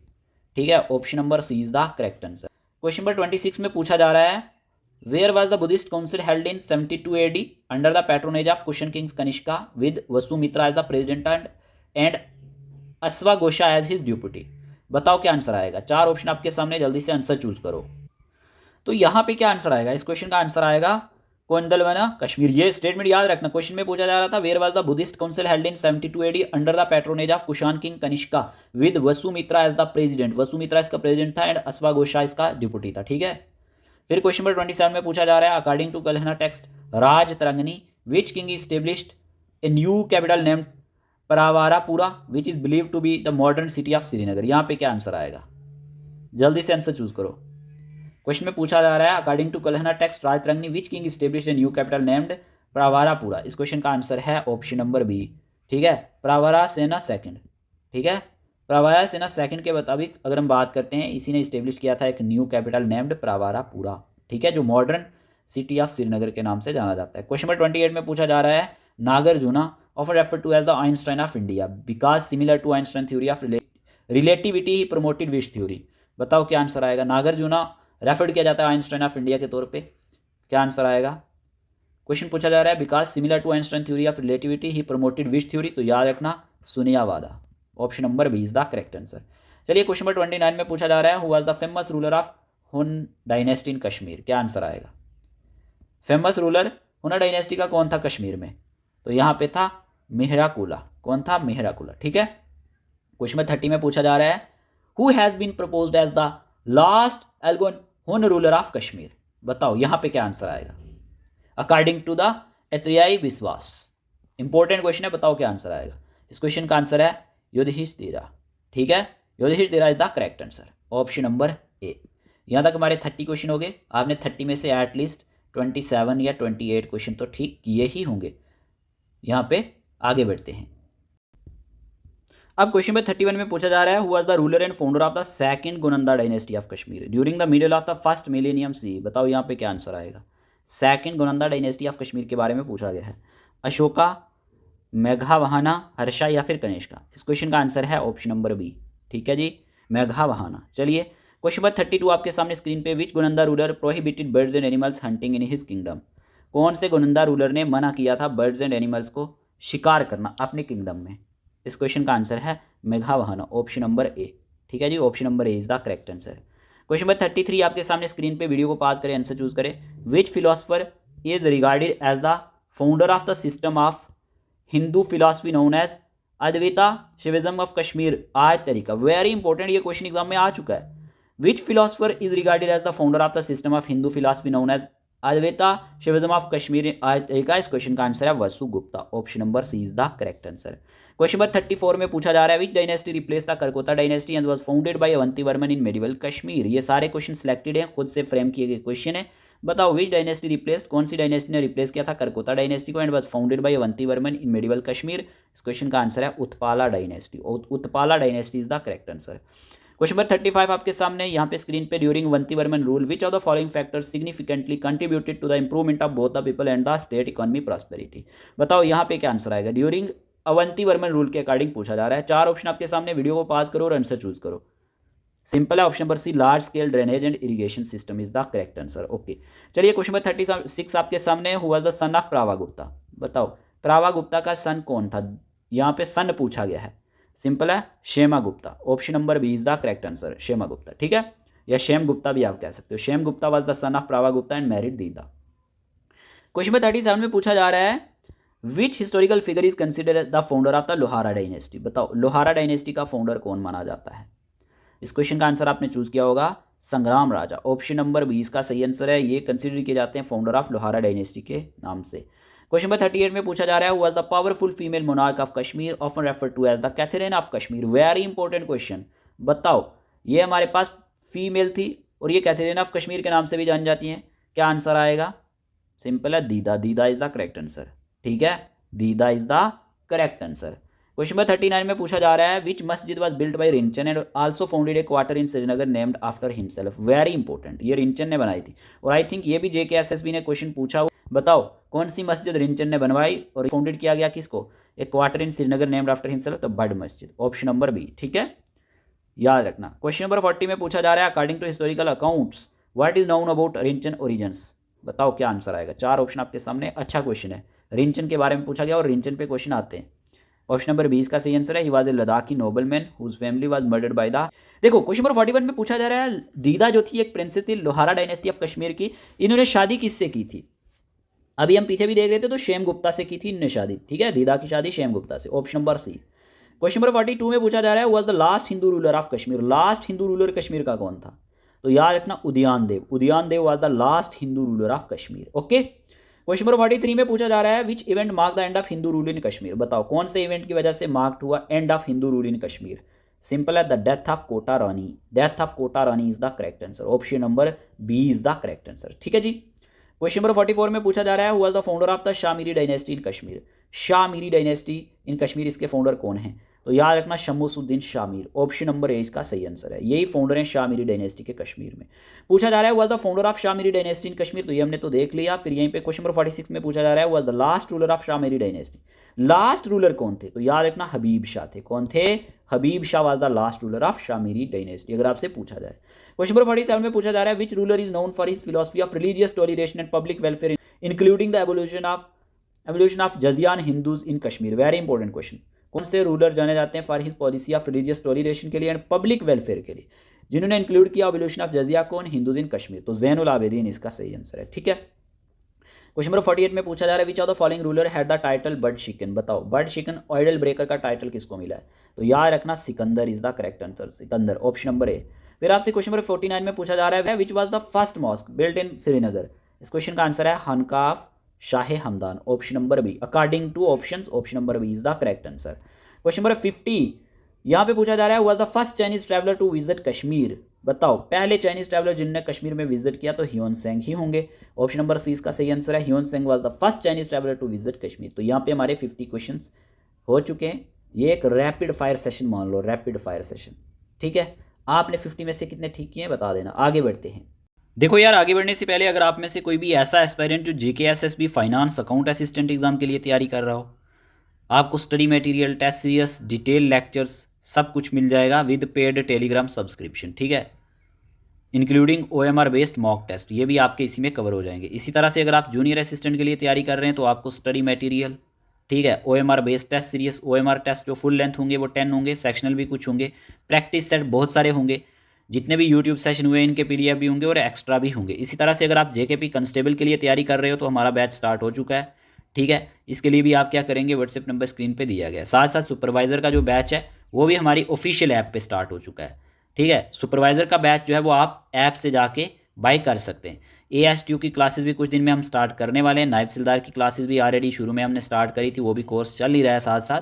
ठीक है, option number C is the correct answer. Question number 26 में पूछा जा रहा है where was the Buddhist council held in 72 AD under the patronage of Kushan kings Kanishka with Vasumitra as the president and अश्वाघोषा एज हिज ड्यूपुटी। बताओ क्या आंसर आएगा? 4 option आपके सामने, जल्दी से आंसर चूज करो। तो यहाँ पे क्या आंसर आएगा? इस क्वेश्चन का आंसर आएगा कोंदलवना कश्मीर। ये स्टेटमेंट याद रखना, क्वेश्चन में पूछा जा रहा था where was the Buddhist council held in 72 AD under the patronage of Kushan king Kanishka with Vasumitra as the president. Vasumitra इसका प्रेसिडेंट था एंड अश्वाघोषा इसका डिप्यूटी था। ठीक है, फिर क्वेश्चन नंबर 27 में पूछा जा रहा है according to Kalhana text Rajatarangini which king established a new capital named Paravarapura which is believe to be the modern city of Srinagar. यहाँ पे क्या आंसर आएगा? जल्दी से आंसर चूज करो। क्वेश्चन में पूछा जा रहा है according to Kalhana text Rajatarangini which king established a new capital named Paravarapura. इस क्वेश्चन का आंसर है ऑप्शन नंबर बी। ठीक है, प्रवारा सेना सेकंड। ठीक है, प्रवारा सेना सेकंड के मुताबिक अगर हम बात करते हैं, इसी ने इस्टेब्लिश किया था एक न्यू कैपिटल नेम्ड प्रवारापुरा। ठीक है, जो मॉडर्न सिटी ऑफ श्रीनगर के नाम से जाना जाता है। क्वेश्चन नंबर 28 में पूछा जा रहा है नागार्जुना ऑफर refer to as the Einstein of India because similar to Einstein theory of relativity he promoted which theory. बताओ क्या आंसर आएगा? नागार्जुना रेफर किया जाता है आइंस्टाइन ऑफ इंडिया के तौर पे। क्या आंसर आएगा? क्वेश्चन पूछा जा रहा है because similar to Einstein theory of relativity he promoted which theory. तो याद रखना Shunyavada, option number B is the correct answer. चलिए क्वेश्चन नंबर 29 में पूछा जा रहा है who was the famous ruler of Hun dynasty in Kashmir. क्या आंसर आएगा? फेमस रूलर हुन डायनेस्टी का कौन था कश्मीर में? तो यहाँ पे था मिहराकुला। कौन था? मिहराकुला। ठीक है, क्वेश्चन नंबर 30 में पूछा जा रहा है who has been proposed as the last Alchon Hun ruler of Kashmir. बताओ यहाँ पे क्या आंसर आएगा? अकॉर्डिंग टू द एत्रियाई विश्वास। इंपॉर्टेंट क्वेश्चन है, बताओ क्या आंसर आएगा? इस क्वेश्चन का आंसर है युधिष्ठिरा। ठीक है, Yudhishthira is the correct answer, option number A. यहाँ तक हमारे 30 क्वेश्चन हो गए। आपने 30 में से एटलीस्ट 27 या 28 क्वेश्चन तो ठीक किए ही होंगे। यहाँ पे आगे बढ़ते हैं। अब क्वेश्चन नंबर 31 में पूछा जा रहा है who was the ruler and founder of the second Gonanda dynasty of Kashmir during the middle of the first millennium C. बताओ यहाँ पे क्या आंसर आएगा? Second Gonanda dynasty of Kashmir के बारे में पूछा गया है। अशोका, मेघावहाना, हर्षा या फिर कनिष्का। इस क्वेश्चन का आंसर है ऑप्शन नंबर बी। ठीक है जी, मेघावहाना। चलिए क्वेश्चन नंबर 32 आपके सामने स्क्रीन पे, which Gonanda ruler prohibited birds and animals hunting in his kingdom? कौन से गोनंदा रूलर ने मना किया था बर्ड्स एंड एनिमल्स को शिकार करना अपने किंगडम में? इस क्वेश्चन का आंसर है मेघावहन, ऑप्शन नंबर ए। ठीक है जी, option number A is the correct answer. Question number 33 आपके सामने स्क्रीन पे, वीडियो को पास करें, आंसर चूज करें। Which philosopher is regarded as the founder of the system of Hindu philosophy known as Advaita Shaivism of Kashmir? आज तरीका वेरी इंपॉर्टेंट, ये question exam में आ चुका है। Which philosopher is regarded as the founder of the system of Hindu philosophy known as Advaita Shaivism of Kashmir? आज तरीका, इस क्वेश्चन का आंसर है Vasu Gupta, option number C is the correct answer. Question number 34 में पूछा जा रहा है, which dynasty replace the Karkota dynasty and was founded by Avantivarman in medieval Kashmir? ये सारे क्वेश्चन सिलेक्टेड हैं, खुद से फ्रेम किए गए क्वेश्चन है। बताओ विच डायनेस्टी रिप्लेस्ड, कौन सी डायनेस्टी ने रिप्लेस किया था करकोता डायनेस्टी को and was founded by Avantivarman in medieval Kashmir? इस क्वेश्चन का आंसर है Utpala dynasty, Utpala dynasty is the correct answer. Question number 35 आपके सामने यहाँ पे स्क्रीन पे, during Avantivarman rule which of the following factors significantly contributed to the improvement of both the people and the state economy prosperity? बताओ यहाँ पे क्या आंसर आएगा? ड्यूरिंग अवंतीवर्मन रूल के अकॉर्डिंग पूछा जा रहा है। चार ऑप्शन आपके सामने, वीडियो को पास करो और आंसर चूज करो। सिंपल है, option number C large scale drainage and irrigation system is the correct answer. Okay, चलिए क्वेश्चन नंबर 36 आपके सामने, who was the son of Prava Gupta? बताओ प्रावा गुप्ता का सन कौन था? यहाँ पे सन पूछा गया है, सिंपल है, Shema Gupta, option number B is the correct answer, Shema Gupta. ठीक है, या शेम गुप्ता भी आप कह सकते हो। Shem Gupta was the son of Prava Gupta and married Didda. Question number 37 में पूछा जा रहा है, which historical figure is considered the founder of the Lohara dynasty? बताओ लोहारा डायनेस्टी का फाउंडर कौन माना जाता है? इस क्वेश्चन का आंसर आपने चूज किया होगा संग्राम राजा, ऑप्शन नंबर 20 का सही आंसर है। ये कंसिडर किए जाते हैं फाउंडर ऑफ लोहारा डायनेस्टी के नाम से। क्वेश्चन नंबर 38 में पूछा जा रहा है, was the powerful female monarch of Kashmir often refer to as the Catherine of Kashmir? Very important question. बताओ ये हमारे पास फीमेल थी और ये कैथरीन ऑफ कश्मीर के नाम से भी जानी जाती हैं। क्या आंसर आएगा? सिंपल है, दीदा, दीदा इज द करेक्ट आंसर। ठीक है, दीदा is the correct answer. Question number 39 में पूछा जा रहा है, विच मस्जिद was built bye Rinchen and also founded A quarter in Srinagar named after himself? Very important, ये रिंचन ने बनाई थी और आई थिंक ये भी JKSSB ने क्वेश्चन पूछा। बताओ कौन सी मस्जिद रिंचन ने बनवाई और फाउंडेड किया गया किसको? ए quarter in Srinagar named after himself, तो बड मस्जिद, ऑप्शन नंबर बी। ठीक है, याद रखना। क्वेश्चन नंबर 40 में पूछा जा रहा है, according to historical accounts what is known about Rinchan origins? बताओ क्या आंसर आएगा? चार ऑप्शन आपके सामने, अच्छा क्वेश्चन है, रिंचन के बारे में पूछा गया और रिंचन पे क्वेश्चन आते हैं। ऑप्शन नंबर 20 का सही आंसर है, he was a Ladakhi nobleman whose family was murdered by the. देखो क्वेश्चन नंबर 41 में पूछा जा रहा है, दीदा जो थी एक प्रिंसेस थी लोहारा डायनेस्टी ऑफ कश्मीर की, इन्होंने शादी किससे की थी? अभी हम पीछे भी देख रहे थे तो शेम गुप्ता से की थी इन्होंने शादी। ठीक है, दीदा की शादी शेम गुप्ता से, option number C. Question number 42 में पूछा जा रहा है, was the last Hindu ruler of Kashmir? Last Hindu ruler Kashmir का कौन था? तो याद रखना Udayan Dev, Udayan Dev was the last Hindu ruler of Kashmir. Okay, question number 43 में पूछा जा रहा है, which event mark the end of Hindu rule in Kashmir? बताओ कौन से इवेंट की वजह से मार्क्ड हुआ end of Hindu rule in Kashmir? Simple है, the death of Kota Rani, death of Kota Rani is the correct answer, option number B is the correct answer. ठीक है जी। क्वेश्चन नंबर 44 में पूछा जा रहा है, who was the founder of the Shamiri dynasty in Kashmir? Shamiri dynasty in Kashmir, इसके founder कौन हैं? तो याद रखना Shamsuddin Shamir, option number A इसका सही आंसर है। यही फाउंडर हैं शामीरी डायनेस्टी के कश्मीर में। पूछा जा रहा है, was the founder of Shamiri dynasty in Kashmir? तो ये हमने तो देख लिया। फिर यहीं पे क्वेश्चन नंबर 46 में पूछा जा रहा है, was the last ruler of Shamiri dynasty? Last ruler कौन थे? तो याद रखना हबीब शाह थे। कौन थे? Habib Shah was the last ruler of Shamiri dynasty, अगर आपसे पूछा जाए। क्वेश्चन नंबर 47 में पूछा जा रहा है, which ruler is known for his philosophy of religious toleration and public welfare including the evolution of जजियान Hindus in Kashmir? Very important question. कौन से रूलर जाने जाते हैं for his policy of religious toleration के लिए एंड पब्लिक वेलफेयर के लिए, जिन्होंने इंक्लूड किया एवोल्यूशन ऑफ जजिया कौन? हिंदूज इन कश्मीर, तो ज़ैनुल आबिदीन इसका सही आंसर है। ठीक है, क्वेश्चन नंबर 48 में पूछा जा रहा है, which of the following ruler had the title bird शिकन? बताओ बर्ड शिकन ऑइडल ब्रेकर का टाइटल किसको मिला है? तो याद रखना Sikandar is the correct answer, Sikandar, option number ए। फिर आपसे क्वेश्चन नंबर 49 में पूछा जा रहा है, which was the first mosque built in Srinagar? इस क्वेश्चन का आंसर है हनकाफ Shah Hamdan, option number B. According to options, option number B is the correct answer. Question number 50 यहाँ पे पूछा जा रहा है, was the first Chinese traveller to visit Kashmir? बताओ पहले चाइनीज ट्रैवलर जिनने कश्मीर में विजिट किया तो ह्यून सेंग ही होंगे, ऑप्शन नंबर सी इसका सही आंसर है। Hiuen Tsang was the first Chinese traveller to visit Kashmir. तो यहाँ पे हमारे 50 क्वेश्चंस हो चुके हैं। ये एक रैपिड फायर सेशन मान लो, रैपिड फायर सेशन। ठीक है, आपने 50 में से कितने ठीक किए हैं बता देना। आगे बढ़ते हैं। देखो यार, आगे बढ़ने से पहले अगर आप में से कोई भी ऐसा एस्पायरेंट जो JKSSB finance account assistant exam के लिए तैयारी कर रहा हो, आपको study material, test series, detail lectures सब कुछ मिल जाएगा विद पेड टेलीग्राम सब्सक्रिप्शन। ठीक है, including OMR based mock test, ये भी आपके इसी में कवर हो जाएंगे। इसी तरह से अगर आप जूनियर असिस्टेंट के लिए तैयारी कर रहे हैं तो आपको स्टडी मटेरियल, ठीक है, OMR based test series, OMR test जो फुल लेंथ होंगे वो 10 होंगे, सेक्शनल भी कुछ होंगे, प्रैक्टिस सेट बहुत सारे होंगे, जितने भी यूट्यूब सेशन हुए इनके PDF भी होंगे और एक्स्ट्रा भी होंगे। इसी तरह से अगर आप JKP कांस्टेबल के लिए तैयारी कर रहे हो तो हमारा बैच स्टार्ट हो चुका है, ठीक है। इसके लिए भी आप क्या करेंगे, व्हाट्सएप नंबर स्क्रीन पे दिया गया है। साथ साथ सुपरवाइज़र का जो बैच है वो भी हमारी ऑफिशियल ऐप पे स्टार्ट हो चुका है, ठीक है। सुपरवाइज़र का बैच जो है वो आप ऐप से जाके बाई कर सकते हैं। ASTU की क्लासेस भी कुछ दिन में हम स्टार्ट करने वाले हैं। नायब सिलदार की क्लासेस भी ऑलरेडी शुरू में हमने स्टार्ट करी थी, वो भी कोर्स चल ही रहा है साथ साथ,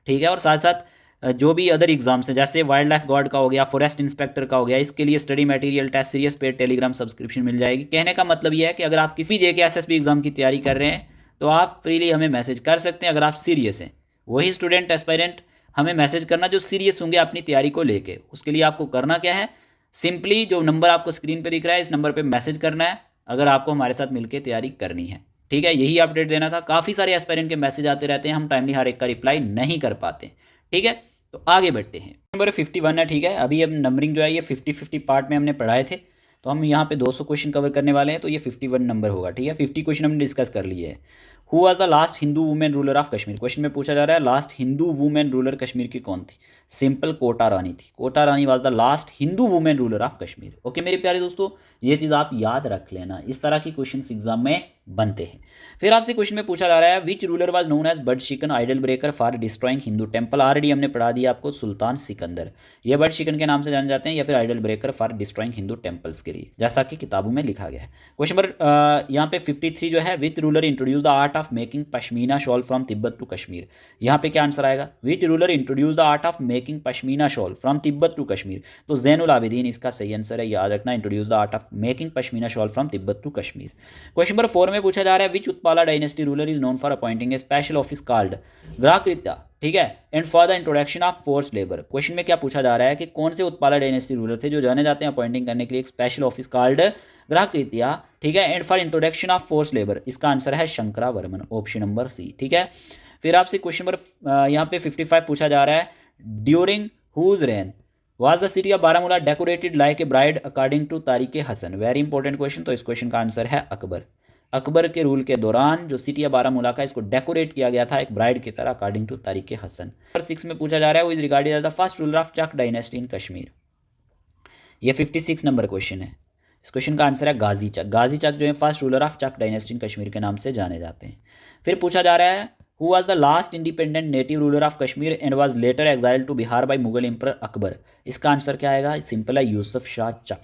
ठीक है। और साथ साथ जो भी अदर एग्जाम्स हैं जैसे वाइल्ड लाइफ गार्ड का हो गया, फॉरेस्ट इंस्पेक्टर का हो गया, इसके लिए स्टडी मटेरियल, टेस्ट सीरीज पे टेलीग्राम सब्सक्रिप्शन मिल जाएगी। कहने का मतलब ये है कि अगर आप किसी JK SSB एग्जाम की तैयारी कर रहे हैं तो आप फ्रीली हमें मैसेज कर सकते हैं अगर आप सीरियस हैं। वही स्टूडेंट एस्पायरेंट हमें मैसेज करना जो सीरियस होंगे अपनी तैयारी को लेके। उसके लिए आपको करना क्या है, सिंपली जो नंबर आपको स्क्रीन पे दिख रहा है इस नंबर पे मैसेज करना है अगर आपको हमारे साथ मिलकर तैयारी करनी है, ठीक है। यही अपडेट देना था। काफ़ी सारे एस्पायरेंट के मैसेज आते रहते हैं, हम टाइमली हर एक का रिप्लाई नहीं कर पाते, ठीक है। तो आगे बढ़ते हैं। नंबर 51 है, ठीक है। अभी अब नंबरिंग जो है ये 50-50 पार्ट में हमने पढ़ाए थे, तो हम यहाँ पे 200 क्वेश्चन कवर करने वाले हैं, तो ये 51 नंबर होगा, ठीक है। 50 क्वेश्चन हमने डिस्कस कर लिए हैं। Who was the last Hindu women ruler of Kashmir, question में पूछा जा रहा है last Hindu women ruler Kashmir की कौन थी। सिंपल कोटा रानी थी। Kota Rani was the last Hindu women ruler of Kashmir. Okay मेरे प्यारे दोस्तों, ये चीज़ आप याद रख लेना, इस तरह की क्वेश्चन एग्जाम में बनते हैं। फिर आपसे क्वेश्चन में पूछा जा रहा है which ruler was known as बर्ड शिकन idol breaker for destroying Hindu temple. Already हमने पढ़ा दिया आपको, सुल्तान सिकंदर। ये बर्ड शिकन के नाम से जाने जाते हैं या फिर idol breaker for destroying Hindu temples के लिए, जैसा कि किताबों में लिखा गया है। क्वेश्चन नंबर यहाँ पे 53 जो है, which ruler introduce the art of making pashmina shawl from Tibet to Kashmir. यहाँ पे क्या आंसर आएगा, which ruler introduce the art of making pashmina shawl from Tibet to Kashmir. तो ज़ैनुल आबिदीन इसका सही आंसर है, याद रखना, introduce the art of making pashmina shawl from Tibet to Kashmir. Question number 4 में पूछा जा रहा है which Utpala dynasty ruler is known for appointing A special office called ग्राकृत्या, ठीक है, and for the introduction of force labour. Question में क्या पूछा जा रहा है कि कौन से उत्पाला डायनेस्टी रूलर थे जो जाने जाते हैं अपॉइंटिंग करने के लिए एक स्पेशल ऑफिस कॉल्ड ग्राकृत्या, ठीक है, and for introduction of force labour. इसका आंसर है शंकरावर्मन, ऑप्शन नंबर सी, ठीक है। फिर आपसे क्वेश्चन नंबर यहाँ पे 55 पूछा जा रहा है during whose reign was the city of Baramulla decorated like a bride according to Tariq Hasan. Very important question. तो इस क्वेश्चन का आंसर है अकबर। अकबर के रूल के दौरान जो सिटी ऑफ बारामूला का इसको डेकोरेट किया गया था एक ब्राइड की तरह according to Tariq Hasan. Number 6 में पूछा जा रहा है वो is regarded as the first ruler of Chak dynasty in Kashmir. ये 56 नंबर क्वेश्चन है। इस क्वेश्चन का आंसर है गाजी चक। गाजी चक जो है first ruler of Chak dynasty in Kashmir के नाम से जाने जाते हैं। फिर पूछा जा रहा है who was the last independent native ruler of Kashmir and was later exiled to Bihar by Mughal emperor Akbar. इसका आंसर क्या आएगा, सिंपल है, यूसुफ शाह चक,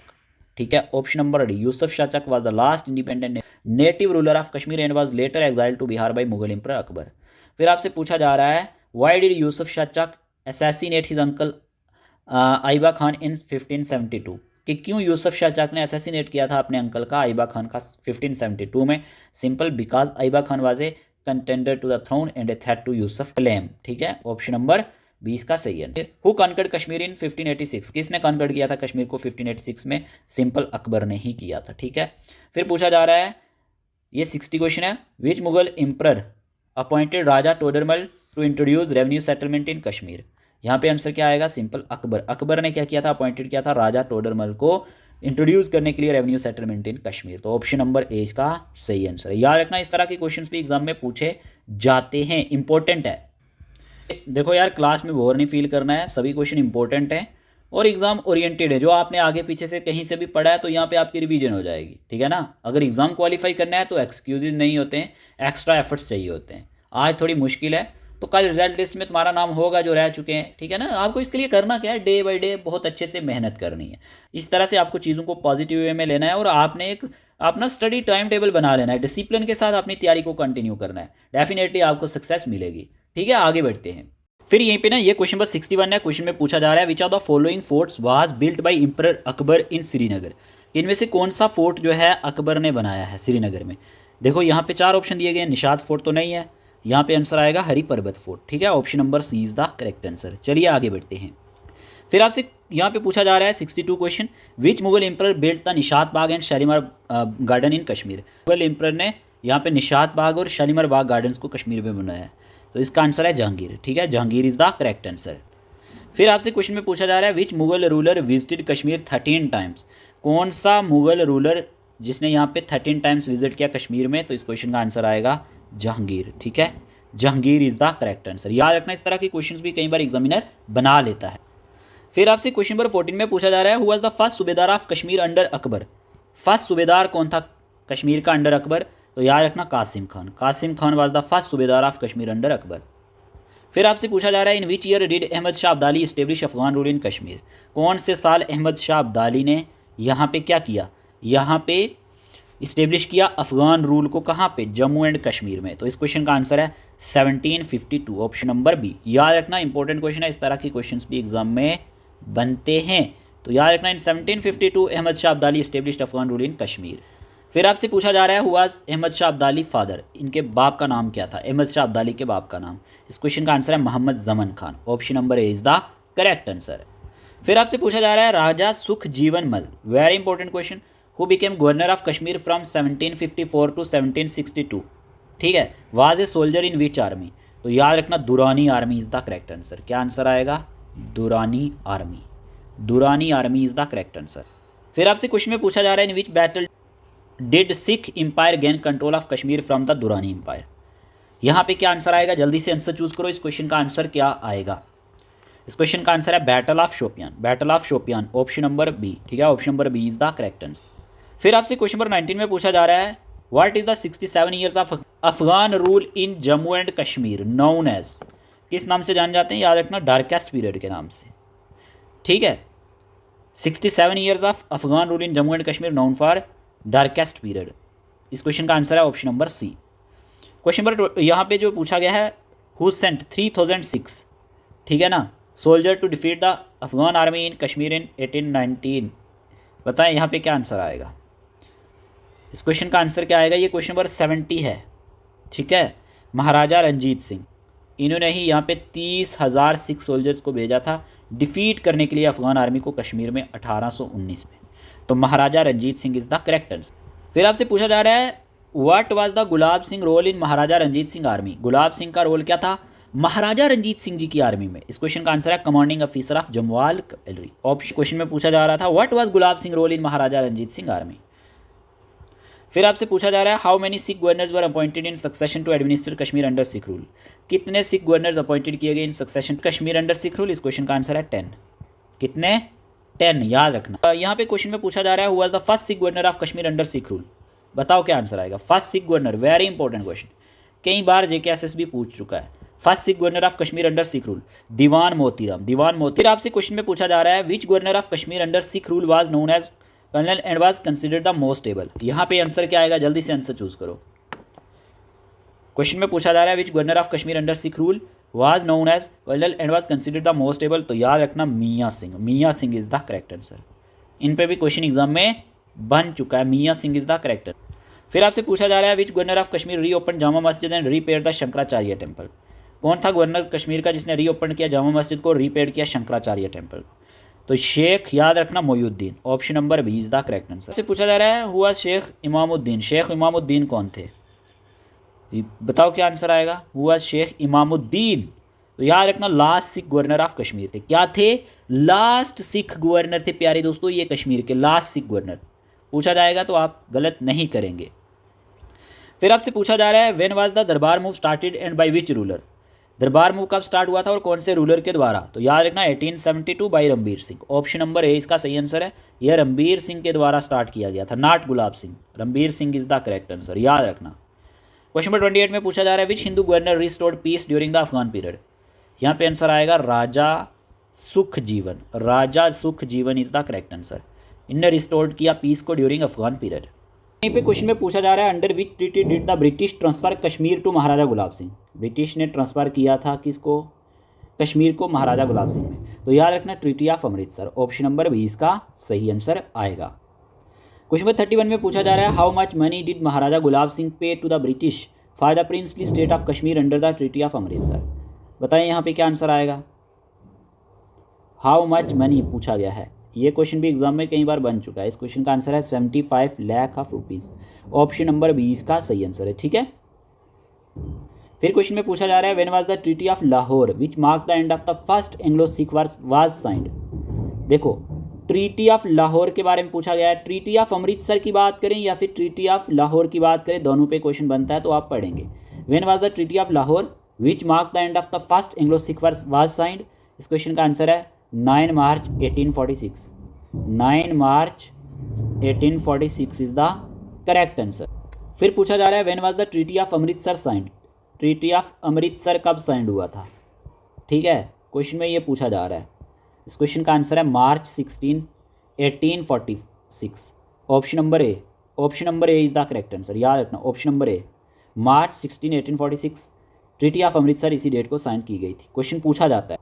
ठीक है, option number D. Yusuf Shah Chak was the last independent native ruler of Kashmir and was later exiled to Bihar by Mughal emperor Akbar. फिर आपसे पूछा जा रहा है why did Yusuf Shah Chak assassinate his uncle Aiba Khan इन 1572, कि क्यों यूसुफ शाह चक ने असैसिनेट किया था अपने अंकल का आइबा खान का 1572 में। Simple, because Aiba Khan was a contender to the throne and a threat to Yusuf claim, ठीक है, ऑप्शन नंबर 20 का सही है। हु कॉन्कर्ड कश्मीर इन 1586, किसने कॉन्कर्ड किया था कश्मीर को 1586 में। सिंपल, अकबर ने ही किया था, ठीक है। फिर पूछा जा रहा है ये 60 क्वेश्चन है, which Mughal emperor appointed Raja Todarmal to introduce revenue settlement in Kashmir. यहाँ पे आंसर क्या आएगा, सिंपल, अकबर। अकबर ने क्या किया था, अपॉइंटेड किया था राजा टोडरमल को इंट्रोड्यूस करने के लिए रेवेन्यू सेटलमेंट इन कश्मीर। तो ऑप्शन नंबर ए इसका सही आंसर है। याद रखना इस तरह के क्वेश्चंस भी एग्जाम में पूछे जाते हैं, इंपॉर्टेंट है। देखो यार, क्लास में बोर नहीं फील करना है, सभी क्वेश्चन इंपॉर्टेंट हैं और एग्जाम ओरिएंटेड है। जो आपने आगे पीछे से कहीं से भी पढ़ा है तो यहाँ पे आपकी रिवीजन हो जाएगी, ठीक है ना। अगर एग्जाम क्वालिफाई करना है तो एक्सक्यूजेज नहीं होते हैं, एक्स्ट्रा एफर्ट्स चाहिए होते हैं। आज थोड़ी मुश्किल है तो कल रिजल्ट लिस्ट में तुम्हारा नाम होगा जो रह चुके हैं, ठीक है ना। आपको इसके लिए करना क्या है, डे बाय डे बहुत अच्छे से मेहनत करनी है। इस तरह से आपको चीज़ों को पॉजिटिव वे में लेना है और आपने एक अपना स्टडी टाइम टेबल बना लेना है, डिसिप्लिन के साथ अपनी तैयारी को कंटिन्यू करना है, डेफिनेटली आपको सक्सेस मिलेगी, ठीक है। आगे बढ़ते हैं। फिर यहीं पे ना ये क्वेश्चन नंबर 61 है। क्वेश्चन में पूछा जा रहा है which of the following forts was built by emperor Akbar in Srinagar. इनमें से कौन सा फोर्ट जो है अकबर ने बनाया है श्रीनगर में। देखो यहाँ पे 4 ऑप्शन दिए गए हैं, निशात फोर्ट तो नहीं है, यहाँ पे आंसर आएगा हरी पर्वत फोर्ट, ठीक है, option number C is the correct answer. चलिए आगे बढ़ते हैं। फिर आपसे यहाँ पे पूछा जा रहा है 62 question, which Mughal emperor built the Nishat Bagh and Shalimar garden in Kashmir. Mughal emperor ने यहाँ पे निशात बाग और शालीमार बाग गार्डन्स को कश्मीर में बनाया है। तो इसका आंसर है जहांगीर, ठीक है, Jahangir is the correct answer. फिर आपसे क्वेश्चन में पूछा जा रहा है which Mughal ruler visited Kashmir 13 times. कौन सा मुग़ल रूलर जिसने यहाँ पे 13 टाइम्स विजिट किया कश्मीर में? तो इस क्वेश्चन का आंसर आएगा जहांगीर। ठीक है, Jahangir is the correct answer. याद रखना, इस तरह के क्वेश्चंस भी कई बार एग्जामिनर बना लेता है। फिर आपसे क्वेश्चन नंबर 14 में पूछा जा रहा है, who was the first subedar of Kashmir under Akbar? First सूबेदार कौन था कश्मीर का अंडर अकबर? तो याद रखना Qasim Khan. Qasim Khan was the first subedar of Kashmir under Akbar. फिर आपसे पूछा जा रहा है, in which year did Ahmad Shah Abdali establish Afghan rule in Kashmir? कौन से साल अहमद शाह अब्दाली ने यहाँ पे क्या किया? यहाँ पे इस्टेब्लिश किया अफगान रूल को। कहाँ पे? जम्मू एंड कश्मीर में। तो इस क्वेश्चन का आंसर है 1752, ऑप्शन नंबर बी। याद रखना, इंपॉर्टेंट क्वेश्चन है, इस तरह के क्वेश्चंस भी एग्जाम में बनते हैं। तो याद रखना, in 1752 Ahmad Shah Abdali established Afghan rule in Kashmir. फिर आपसे पूछा जा रहा है, who was Ahmad Shah Abdali father? इनके बाप का नाम क्या था? अहमद शाह अब्दाली के बाप का नाम। इस क्वेश्चन का आंसर है मोहम्मद जमन Khan. Option number A is the correct answer. फिर आपसे पूछा जा रहा है, राजा Sukh Jiwan Mal, very important question, who became governor of Kashmir from 1754 to 1762? ठीक है, was a soldier in which army? तो याद रखना, Durrani army is the correct answer. क्या आंसर आएगा? Durrani army. Durrani army is the correct answer. फिर आपसे क्वेश्चन में पूछा जा रहा है, in which battle did Sikh empire gain control of Kashmir from the Durrani empire? यहाँ पे क्या आंसर आएगा? जल्दी से आंसर चूज करो। इस क्वेश्चन का आंसर क्या आएगा? इस क्वेश्चन का आंसर है battle of Shopian. Battle of Shopian, option number B. ठीक है, option number B is the correct answer. फिर आपसे क्वेश्चन नंबर 19 में पूछा जा रहा है, what is the 67 years of Afghan rule in Jammu and Kashmir known as? किस नाम से जाने जाते हैं? याद रखना, डार्केस्ट पीरियड के नाम से। ठीक है, 67 years of Afghan rule in Jammu and Kashmir known for darkest period. इस क्वेश्चन का आंसर है option number C. Question number यहाँ पे जो पूछा गया है, हु सेंट 3006, ठीक है ना, soldier to defeat the Afghan army in Kashmir in 1819? बताएं यहाँ पे क्या आंसर आएगा? इस क्वेश्चन का आंसर क्या आएगा? ये क्वेश्चन नंबर 70 है। ठीक है, महाराजा रंजीत सिंह, इन्होंने ही यहाँ पे 30,000 सिख सोल्जर्स को भेजा था डिफीट करने के लिए अफगान आर्मी को कश्मीर में 1819 में। तो Maharaja Ranjit Singh is the correct answer. फिर आपसे पूछा जा रहा है, what was the Gulab Singh role in Maharaja Ranjit Singh army? Gulab Singh का रोल क्या था महाराजा रंजीत सिंह जी की आर्मी में? इस क्वेश्चन का आंसर है commanding officer of Jamwal cavalry. Option question में पूछा जा रहा था, what was Gulab Singh role in Maharaja Ranjit Singh army? फिर आपसे पूछा जा रहा है, how many Sikh governors were appointed in succession to administer Kashmir under Sikh rule? कितने सिख गवर्नर्स अपॉइंटेड किए गए in succession Kashmir under Sikh rule? इस क्वेश्चन का आंसर है 10। कितने? 10। याद रखना। यहाँ पे क्वेश्चन में पूछा जा रहा है, who was the first Sikh governor of Kashmir under Sikh rule? बताओ क्या आंसर आएगा? First Sikh governor, very important question, कई बार JKSS भी पूछ चुका है। First Sikh governor of Kashmir under Sikh rule, Diwan Motiram. Diwan Moti. फिर आपसे क्वेश्चन में पूछा जा रहा है, which governor of Kashmir under Sikh rule was known as colonel and was considered the most able? यहाँ पे आंसर क्या आएगा? जल्दी से आंसर चूज करो। क्वेश्चन में पूछा जा रहा है, which governor of Kashmir under Sikh rule was known as colonel and was considered the most able? तो याद रखना, Mian Singh. Mian Singh is the correct answer. इन पे भी क्वेश्चन एग्जाम में बन चुका है। Mian Singh is the correct answer. फिर आपसे पूछा जा रहा है, which governor of Kashmir reopen Jama Masjid and repaired the Shankaracharya temple? कौन था गवर्नर कश्मीर का जिसने रीओपन किया जामा मस्जिद को, रीपेड किया शंकराचार्य टेम्पल को? तो शेख, याद रखना, Mohiuddin. Option number B is the correct answer. से पूछा जा रहा है, हुआ शेख इमामुद्दीन? शेख इमामुद्दीन कौन थे? बताओ क्या आंसर आएगा? हुआ शेख इमामुद्दीन। तो याद रखना, last Sikh governor of Kashmir थे। क्या थे? लास्ट सिख गवर्नर थे प्यारे दोस्तों, ये कश्मीर के लास्ट सिख गवर्नर। पूछा जाएगा तो आप गलत नहीं करेंगे। फिर आपसे पूछा जा रहा है, व्हेन वाज द दरबार move started and by which ruler? दरबार मूव कब स्टार्ट हुआ था और कौन से रूलर के द्वारा? तो याद रखना, 1872 by Ranbir Singh. Option number A इसका सही आंसर है। यह रणबीर सिंह के द्वारा स्टार्ट किया गया था, not Gulab Singh. Ranbir Singh is the correct answer, याद रखना। क्वेश्चन नंबर 28 में पूछा जा रहा है, which Hindu governor restored peace during the Afghan period? यहाँ पे आंसर आएगा राजा सुख जीवन। Raja Sukh Jiwan is the correct answer. इनने रिस्टोर्ड किया पीस को ड्यूरिंग अफगान पीरियड। यहीं पे क्वेश्चन में पूछा जा रहा है, under which treaty did the British transfer Kashmir to Maharaja Gulab Singh? British ने ट्रांसफ़र किया था किसको? कश्मीर को महाराजा गुलाब सिंह में। तो याद रखना, treaty of Amritsar. Option number B इसका सही आंसर आएगा। क्वेश्चन नंबर 31 में पूछा जा रहा है, how much money did Maharaja Gulab Singh pay to the British for the princely state of Kashmir under the treaty of Amritsar? बताएं यहाँ पे क्या आंसर आएगा? हाउ मच मनी पूछा गया है। ये क्वेश्चन भी एग्जाम में कई बार बन चुका है। इस क्वेश्चन का आंसर है 75 lakh of rupees. Option number B इसका सही आंसर है। ठीक है, फिर क्वेश्चन में पूछा जा रहा है, when was the treaty of Lahore which mark the end of the first Anglo Sikh war was signed? देखो, ट्रीटी ऑफ लाहौर के बारे में पूछा गया है। ट्रीटी ऑफ अमृतसर की बात करें या फिर ट्रीटी ऑफ लाहौर की बात करें, दोनों पे क्वेश्चन बनता है तो आप पढ़ेंगे। When was the treaty of Lahore which mark the end of the first Anglo Sikh war was signed. इस क्वेश्चन का आंसर है 9 मार्च 1846। 9 मार्च 1846 इज द करेक्ट आंसर। फिर पूछा जा रहा है when was the treaty of Amritsar signed. Treaty of Amritsar कब साइंड हुआ था, ठीक है, क्वेश्चन में ये पूछा जा रहा है। इस क्वेश्चन का आंसर है मार्च 16 1846। Option number A, option number A is the correct answer, याद रखना option number A, March 16 1846 treaty of Amritsar इसी डेट को साइन की गई थी। क्वेश्चन पूछा जाता है,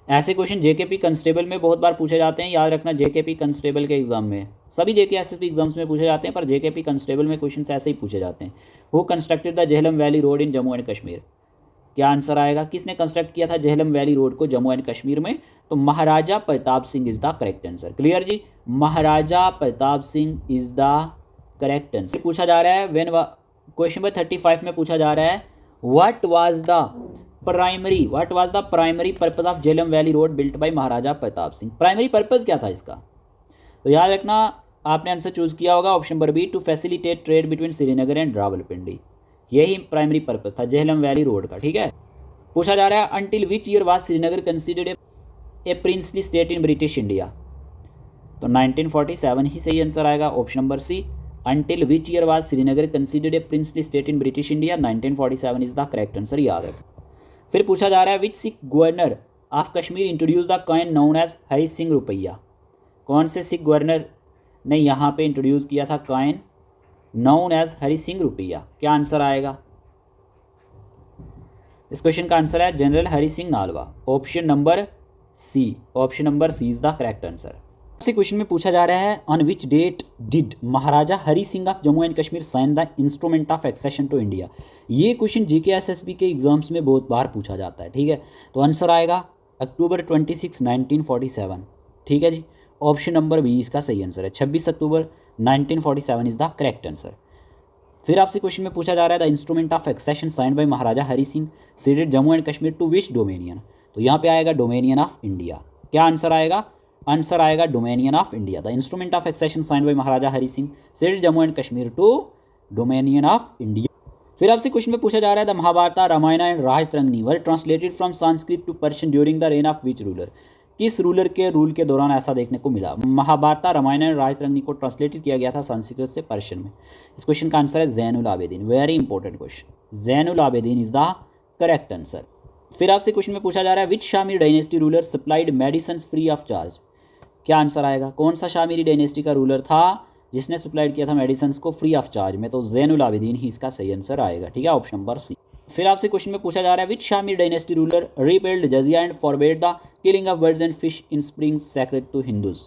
ऐसे क्वेश्चन जेकेपी कांस्टेबल में बहुत बार पूछे जाते हैं, याद रखना जेकेपी कांस्टेबल के एग्जाम में, सभी जेके एसएसबी एग्जाम्स में पूछे जाते हैं पर जेकेपी कांस्टेबल में क्वेश्चन ऐसे ही पूछे जाते हैं। Who constructed the Jhelum valley road in Jammu and Kashmir. क्या आंसर आएगा, किसने कंस्ट्रक्ट किया था झेलम वैली रोड को जम्मू एंड कश्मीर में, तो Maharaja Pratap Singh is the correct answer. Clear जी, Maharaja Pratap Singh is the correct answer. पूछा जा रहा है व्हेन, क्वेश्चन नंबर 35 में पूछा जा रहा है what was the primary purpose of Jhelum valley road built by Maharaja Pratap Singh. Primary purpose क्या था इसका, तो याद रखना आपने आंसर चूज किया होगा option number B, to facilitate trade between Srinagar and Rawalpindi. यही प्राइमरी पर्पस था झेलम वैली रोड का, ठीक है। पूछा जा रहा है until which year was Srinagar considered a princely state in British India, तो 1947 ही सही आंसर आएगा, option number C, until which year was Srinagar considered a princely state in British India, 1947 is the correct answer, याद रखें। फिर पूछा जा रहा है which Sikh governor of Kashmir introduce the coin known as Hari Singh rupaya. कौन से सिख गवर्नर ने यहाँ पे इंट्रोड्यूस किया था coin known as Hari Singh Rupaya, क्या आंसर आएगा। इस क्वेश्चन का आंसर है general Hari Singh Nalwa, option number C, option number C is the correct answer. इसी क्वेश्चन में पूछा जा रहा है on which date did Maharaja Hari Singh of Jammu and Kashmir sign the instrument of accession to India. ये क्वेश्चन जीके एसएसबी के एग्जाम्स में बहुत बार पूछा जाता है, ठीक है, तो आंसर आएगा अक्टूबर 26 1947, ठीक है जी, ऑप्शन नंबर बी इसका सही आंसर है, 26 October 1947 is the correct answer. फिर आपसे क्वेश्चन में पूछा जा रहा है the instrument of accession signed by Maharaja Hari Singh ceded Jammu and Kashmir to which dominion, तो यहाँ पे आएगा डोमेनियन ऑफ इंडिया। क्या आंसर आएगा, आंसर आएगा dominion of India. The instrument of accession signed by Maharaja Hari Singh ceded Jammu and Kashmir to dominion of India. फिर आपसे question में पूछा जा रहा है the Mahabharata, Ramayana and Rajatarangini were translated from Sanskrit to Persian during the reign of which ruler. किस रूलर के रूल के दौरान ऐसा देखने को मिला। महाभारत, रामायण एंड राजतरंगिणी को ट्रांसलेटेड किया गया था संस्कृत से पर्शियन में। इस क्वेश्चन का आंसर है Zainul Abidin, very important question, Zainul Abidin is the correct answer. फिर आपसे क्वेश्चन में पूछा जा रहा है which Shamir dynasty ruler supplied medicine free of charge. क्या आंसर आएगा, कौन सा शामिरी डायनेस्टी का रूलर था जिसने सप्लाइड किया था मेडिसिन को फ्री ऑफ चार्ज में, तो ज़ैनुल आबिदीन ही इसका सही आंसर आएगा, ठीक है, ऑप्शन नंबर सी। फिर आपसे क्वेश्चन में पूछा जा रहा है which Shamir dynasty ruler repealed jaziya and forbade the killing of birds and fish in springs sacred to Hindus.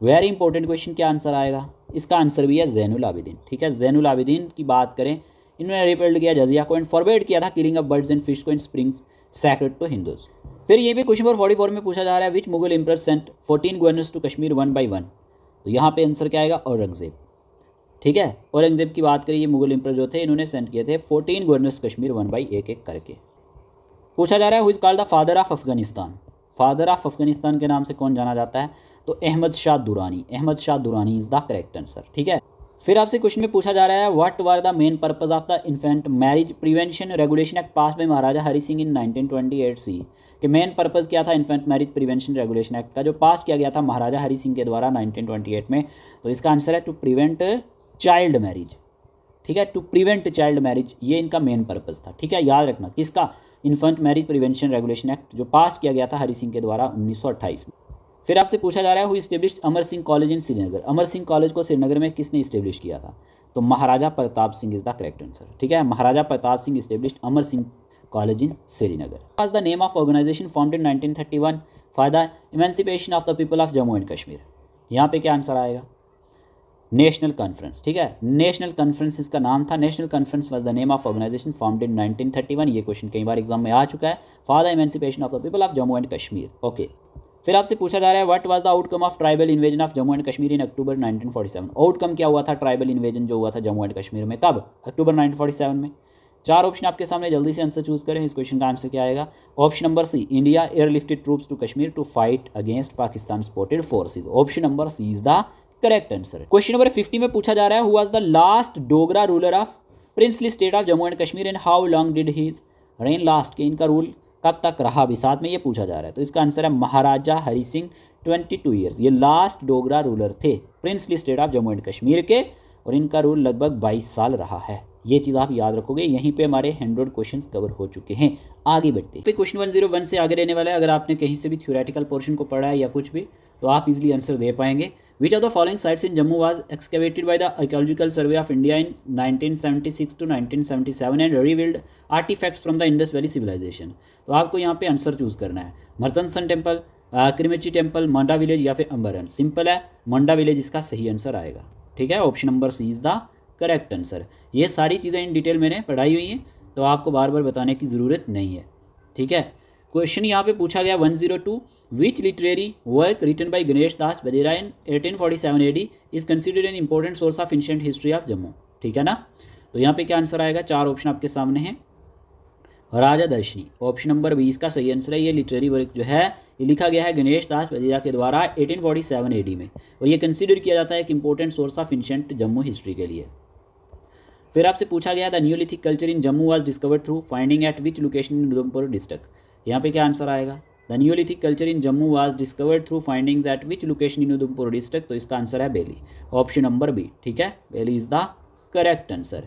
Very important question, क्या आंसर आएगा, इसका आंसर भी है ज़ैनुल आबिदीन, ठीक है। ज़ैनुल आबिदीन की बात करें, इन्होंने रिपेल्ड किया जजिया को एंड फॉरबेड किया था killing of birds and fish को इन स्प्रिंग्स सैक्रेड टू हिंदूज। फिर ये भी क्वेश्चन नंबर 44 में पूछा जा रहा है which Mughal emperor sent 14 governors to Kashmir 1 by 1, तो यहाँ पे आंसर क्या आएगा, औरंगजेब, ठीक है। औरंगजेब की बात करें, ये मुगल एम्परर जो थे इन्होंने सेंड किए थे 14 गवर्नर्स कश्मीर 1 by 1 करके। पूछा जा रहा है who is called the father of Afghanistan. Father of Afghanistan के नाम से कौन जाना जाता है, तो Ahmad Shah Durrani, Ahmad Shah Durrani is the correct answer, ठीक है। फिर आपसे क्वेश्चन में पूछा जा रहा है what were the main purpose of the infant marriage prevention regulation act passed by Maharaja Hari Singh in 1928 C, कि मेन पर्पज़ क्या था infant marriage prevention regulation act का जो पास किया गया था महाराजा हरी सिंह के द्वारा 1928 में, तो इसका आंसर है टू प्रिवेंट चाइल्ड मैरिज, ठीक है, टू प्रिवेंट चाइल्ड मैरिज, ये इनका मेन पर्पज़ था, ठीक है, याद रखना किसका, infant marriage prevention regulation act जो पास किया गया था हरी सिंह के द्वारा 1928 में। फिर आपसे पूछा जा रहा है who established Amar Singh college in Srinagar. Amar Singh college को श्रीनगर में किसने इस्टेब्लिश किया था, तो Maharaja Pratap Singh is the correct answer, ठीक है। Maharaja Pratap Singh established Amar Singh college in Srinagar. Was the name of organisation formed in 1931 for the emancipation of the people of Jammu and Kashmir. यहाँ पे क्या आंसर आएगा, नेशनल कॉन्फ्रेंस, ठीक है, नेशनल कॉन्फ्रेंस इसका नाम था। National conference was the name of organisation formed in 1931। ये क्वेश्चन कई बार एग्जाम में आ चुका है, for the emancipation of the people of Jammu and Kashmir, okay. फिर आपसे पूछा जा रहा है what was the outcome of tribal invasion of Jammu and Kashmir in October 1947। Outcome क्या हुआ था ट्राइबल इन्वेजन जो हुआ था जम्मू एंड कश्मीर में, कब, अक्टूबर 1947 में। चार ऑप्शन आपके सामने, जल्दी से आंसर चूज करें। इस क्वेश्चन का आंसर क्या आएगा? Option number C, India airlifted troops to Kashmir to fight against Pakistan spotted forces. Option number C is the correct answer. Question number 50 में पूछा जा रहा है, who was the last Dogra ruler of princely state of Jammu and Kashmir and how long did his reign last, के इनका rule कब तक रहा भी, साथ में ये पूछा जा रहा है। तो इसका आंसर है महाराजा हरि सिंह, 22 ईयर्स। ये लास्ट डोगरा रूलर थे princely state of Jammu and Kashmir के, और इनका रूल लगभग 22 साल रहा है। ये चीज़ आप याद रखोगे। यहीं पे हमारे 100 क्वेश्चंस कवर हो चुके हैं। आगे बढ़ते हैं, क्वेश्चन 101 से आगे रहने वाला है। अगर आपने कहीं से भी थ्योरेटिकल पोर्शन को पढ़ा है या कुछ भी, तो आप इजीली आंसर दे पाएंगे। Which of the following sites in Jammu was excavated by the archaeological survey of India in 1976 to 1977 and revealed artifacts from the Indus valley civilisation. तो आपको यहाँ पे आंसर चूज करना है, Martand sun temple, Krimchi temple, Manda village या फिर अंबरन। सिंपल है, मंडा विलेज इसका सही आंसर आएगा। ठीक है, option number C is the correct answer. ये सारी चीज़ें इन डिटेल मैंने पढ़ाई हुई हैं, तो आपको बार बार बताने की ज़रूरत नहीं है। ठीक है, क्वेश्चन यहाँ पे पूछा गया 102, which literary work written by Ganesh Das Badehra in 1847 AD is considered an important source of ancient history of Jammu. ठीक है ना, तो यहाँ पे क्या आंसर आएगा? चार ऑप्शन आपके सामने हैं। राजा दर्शनी, ऑप्शन नंबर 20 का सही आंसर है। ये लिटरेरी वर्क जो है ये लिखा गया है गणेश दास बदेरा के द्वारा 1847 AD में, और ये कंसिडर किया जाता है एक important source of ancient Jammu history के लिए। फिर आपसे पूछा गया, the Neolithic culture in Jammu was discovered through finding eight which location in Udhampur district. यहाँ पे क्या आंसर आएगा? The Neolithic culture in Jammu was discovered through findings eight which location in Udhampur district. तो इसका आंसर है बेली, ऑप्शन नंबर बी। ठीक है, Beli is the correct answer.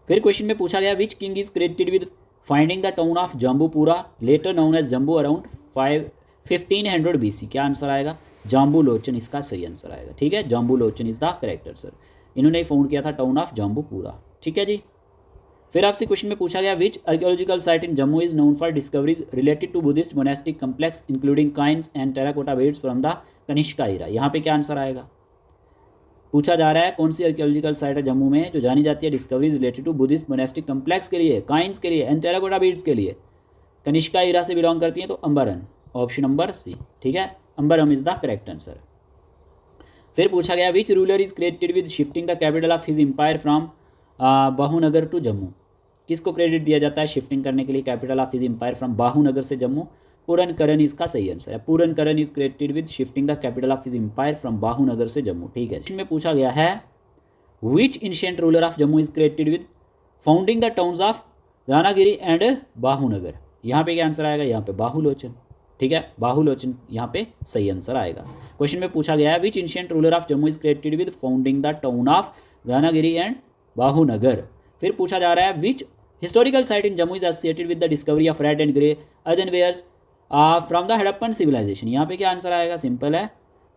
फिर क्वेश्चन में पूछा गया, which king is credited with finding the town of Jambupura later known as Jambu around 1500 BC। क्या आंसर आएगा? जाम्बू लोचन इसका सही आंसर आएगा। ठीक है, Jambu Lochan is the correct answer. इन्होंने ही फाउंड किया था टाउन ऑफ जम्बूपुरा। ठीक है जी। फिर आपसे क्वेश्चन में पूछा गया, which archaeological site in Jammu is known for discoveries related to Buddhist monastic complex including coins and terracotta beads from the Kanishka era. यहाँ पे क्या आंसर आएगा? पूछा जा रहा है कौन सी आर्कियोलॉजिकल साइट है जम्मू में जो जानी जाती है discoveries related to Buddhist monastic complex के लिए, काइंस के लिए एंड टेराकोटा बेड्स के लिए, कनिष्का एरा से बिलोंग करती है। तो अंबरन, ऑप्शन नंबर सी। ठीक है, Ambaran is the correct answer. फिर पूछा गया, which ruler is credited with shifting the capital of his empire from Bahunagar to Jammu. किसको क्रेडिट दिया जाता है शिफ्टिंग करने के लिए capital of his empire from Bahunagar से जम्मू? पूरन करण इसका सही आंसर है। Puran Karan is credited with shifting the capital of his empire from Bahunagar से जम्मू। ठीक है, इसमें पूछा गया है, which ancient ruler of Jammu is credited with founding the towns of Danagiri and Bahunagar. यहाँ पे क्या आंसर आएगा? यहाँ पे बाहुलोचन। ठीक है, बाहुलोचन यहाँ पे सही आंसर आएगा। क्वेश्चन में पूछा गया है, which ancient ruler of Jammu is credited with founding the town of Danagiri and Bahunagar. फिर पूछा जा रहा है, which historical site in Jammu is associated with the discovery of red and grey earthenwares from the Harappan civilisation. यहाँ पे क्या आंसर आएगा? सिंपल है,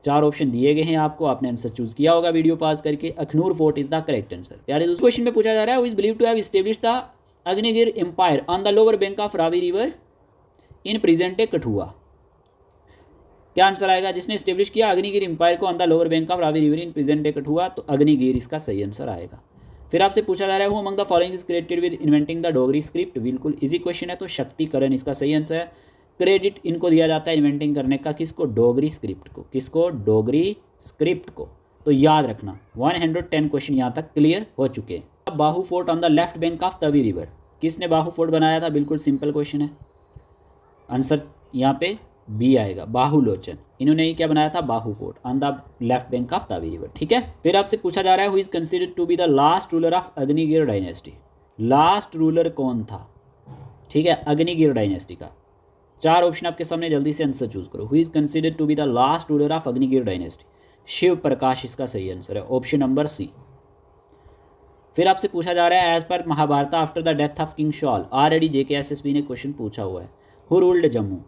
चार ऑप्शन दिए गए हैं आपको, आपने आंसर चूज किया होगा वीडियो पास करके। Akhnoor fort is the correct answer. प्यारे दोस्तों, क्वेश्चन में पूछा जा रहा है, who is believed to have established the Agnigir empire on the lower bank of Ravi river in present day Kathua. क्या आंसर आएगा? जिसने एस्टेब्लिश किया अग्निगिर एम्पायर को on the lower bank of Ravi river in present day Kathua. तो अग्निगिर इसका सही आंसर आएगा। फिर आपसे पूछा जा रहा है, who among the following is credited with inventing the Dogri script. बिल्कुल इजी क्वेश्चन है, तो शक्तिकरण इसका सही आंसर है। क्रेडिट इनको दिया जाता है इन्वेंटिंग करने का, किसको? डोगरी स्क्रिप्ट को। किसको? डोगरी स्क्रिप्ट को। तो याद रखना 110 क्वेश्चन यहाँ तक क्लियर हो चुके हैं। Bahu fort on the left bank of Tawi river. किसने बाहू फोर्ट बनाया था? बिल्कुल सिंपल क्वेश्चन है, आंसर यहाँ पे बी आएगा, बाहुलोचन। इन्होंने ही क्या बनाया था? Bahu fort on the left bank of Tawi river. ठीक है, फिर आपसे पूछा जा रहा है, who is considered to be the last ruler of Agnigir dynasty. Last ruler कौन था? ठीक है, अग्निगिर डायनेस्टी का। चार ऑप्शन आपके सामने, जल्दी से आंसर चूज करो। Who is considered to be the last ruler of Agnigir dynasty? Shiv Prakash इसका सही आंसर है, ऑप्शन नंबर सी। फिर आपसे पूछा जा रहा है, as per Mahabharata after the death of king Shalya. Already JKSSB ने क्वेश्चन पूछा हुआ है, हु रूल्ड जम्मू।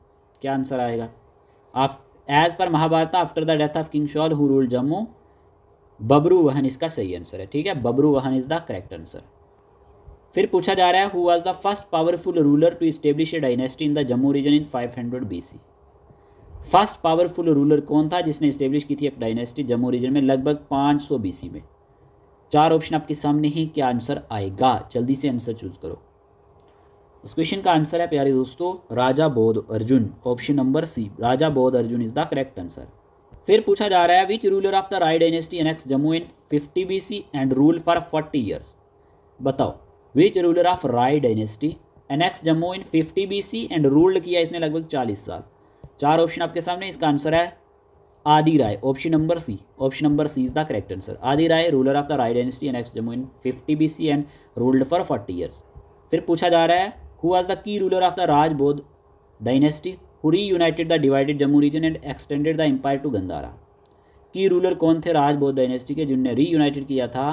क्या आंसर आएगा? As per Mahabharata after the death of king Shalya who ruled Jammu? Babruvahana इसका सही आंसर है। ठीक है, Babruvahana is the correct answer. फिर पूछा जा रहा है, who was the first powerful ruler to establish a dynasty in the Jammu region in 500 BC। First powerful ruler कौन था जिसने एस्टेब्लिश की थी एक डायनेस्टी जम्मू रीजन में लगभग 500 BC में? चार ऑप्शन आपके सामने ही, क्या आंसर आएगा? जल्दी से आंसर चूज करो। इस क्वेश्चन का आंसर है प्यारे दोस्तों Raja Bodh Arjun, option number C. Raja Bodh Arjun is the correct answer. फिर पूछा जा रहा है, which ruler of the Rai dynasty annex Jammu in 50 BC and rule for 40 years. बताओ which ruler of Rai dynasty annex Jammu in 50 BC and ruled किया इसने लगभग 40 साल। 4 ऑप्शन आपके सामने, इसका आंसर है Adi Rai, option number C. Option number C is the correct answer. Adi Rai ruler of the Rai dynasty annex Jammu in 50 BC and ruled for 40 years. फिर पूछा जा रहा है who was the key ruler of the Rajbodh dynasty who reunited the divided Jammu region and extended the empire to Gandhara. Key ruler कौन थे राजबोध dynasty के जिन्होंने reunited किया था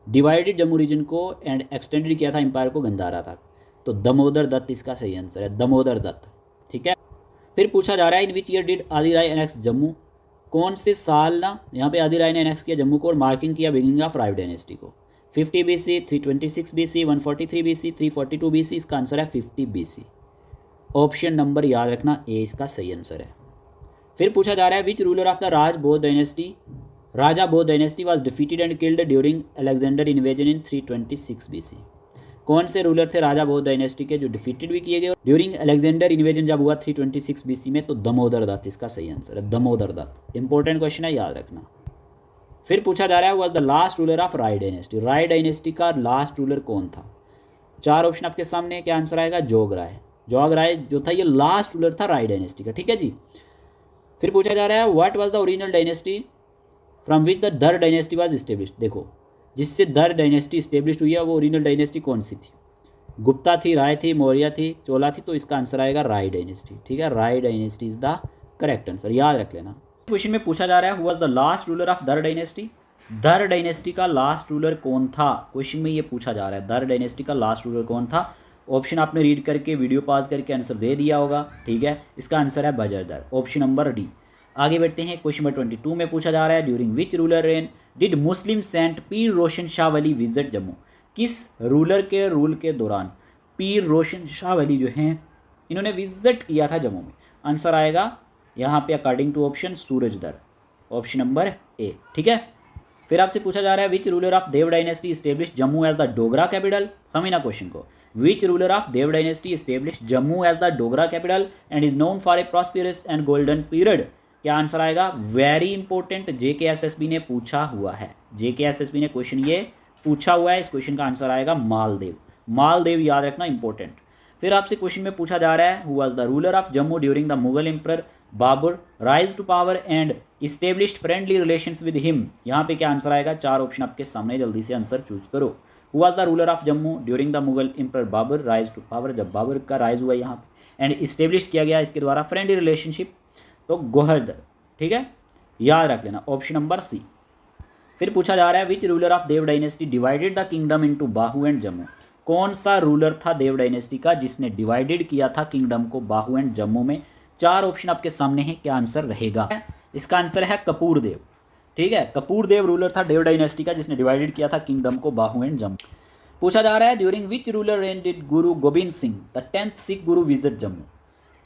डिवाइडेड जम्मू रीजन को एंड एक्सटेंडेड किया था एम्पायर को गंधारा तक? तो दामोदर दत्त इसका सही आंसर है, दामोदर दत्त। ठीक है। फिर पूछा जा रहा है इन विच ईयर डिड आदि राय एनेक्स जम्मू, कौन से साल ना यहाँ पे आदि राय ने एनेक्स किया जम्मू को और मार्किंग किया बिगिनिंग ऑफ राय डायनेस्टी को? 50 BC, 326 BC, 143 BC, 342 BC। इसका आंसर है 50 BC। ऑप्शन नंबर याद रखना ए इसका सही आंसर है। फिर पूछा जा रहा है which ruler of the Rajbodh dynasty Raja Bodh dynasty was defeated and killed during Alexander invasion in 326 BC। कौन से रूलर थे राजा बोध डायनेस्टी के जो डिफीटेड भी किए गए ड्यूरिंग अलेक्जेंडर इन्वेजन जब हुआ 326 BC में? तो दामोदर दत्त इसका सही आंसर है, दामोदर दत्त। इंपॉर्टेंट क्वेश्चन है, याद रखना। फिर पूछा जा रहा है was the last ruler of Rai dynasty, Rai dynasty का लास्ट रूलर कौन था? 4 ऑप्शन आपके सामने, क्या आंसर आएगा? जोग राय। जोग राय जो था ये लास्ट रूलर था राय डायनेस्टी का। ठीक है जी। फिर पूछा जा रहा है what was the original dynasty from which the Dar dynasty was established. देखो जिससे दर डायनेस्टी इस्टेब्लिश हुई है वो ओरिजिनल डायनेस्टी कौन सी थी? गुप्ता थी, राय थी, मौर्य थी, चोला थी? तो इसका आंसर आएगा राय डायनेस्टी। ठीक है, Rai dynasty is the correct answer, याद रख लेना। क्वेश्चन में पूछा जा रहा है who was the last ruler of Dar dynasty, Dar dynasty का लास्ट रूलर कौन था? क्वेश्चन में ये पूछा जा रहा है दर डायनेस्टी का लास्ट रूलर कौन था। ऑप्शन आपने रीड करके वीडियो पॉज करके आंसर दे दिया होगा। ठीक है, इसका आंसर है बजरदर, ऑप्शन नंबर डी। आगे बढ़ते हैं, क्वेश्चन नंबर 22 में पूछा जा रहा है during which ruler reign did Muslim saint Pir Roshan Shah Wali visit Jammu. किस रूलर के रूल के दौरान पीर रोशन शाह वली जो हैं इन्होंने विजिट किया था जम्मू में? आंसर आएगा यहाँ पे according to option Surajdar, option number A. ठीक है। फिर आपसे पूछा जा रहा है which ruler of Dev dynasty establish Jammu as the Dogra capital. समझना क्वेश्चन को। Which ruler of Dev dynasty establish Jammu as the Dogra capital and is known for a prosperous and golden period? क्या आंसर आएगा? वेरी इंपॉर्टेंट, JKSSB ने पूछा हुआ है, JKSSB ने question ये पूछा हुआ है। इस क्वेश्चन का आंसर आएगा मालदेव, मालदेव याद रखना, इंपॉर्टेंट। फिर आपसे क्वेश्चन में पूछा जा रहा है who was the ruler of Jammu during the Mughal emperor Babur rise to power and established friendly relations with him. यहाँ पे क्या आंसर आएगा? 4 ऑप्शन आपके सामने, जल्दी से आंसर चूज करो। Who was the ruler of Jammu during the Mughal emperor Babur rise to power, जब बाबर का राइज हुआ यहाँ पे, एंड इस्टेब्लिश किया गया इसके द्वारा फ्रेंडली रिलेशनशिप, तो गोहरदर। ठीक है, याद रख लेना, ऑप्शन नंबर सी। फिर पूछा जा रहा है which ruler of Dev dynasty divided the kingdom into Bahu and Jammu. कौन सा रूलर था देव डायनेस्टी का जिसने डिवाइडेड किया था किंगडम को बाहू एंड जम्मू में? 4 ऑप्शन आपके सामने हैं, क्या आंसर रहेगा? इसका आंसर है कपूर देव। ठीक है, कपूर देव रूलर था देव डायनेस्टी का जिसने डिवाइडेड किया था किंगडम को बाहू एंड जम्मू। पूछा जा रहा है during which ruler reign did Guru Gobind Singh the 10th Sikh Guru visit Jammu.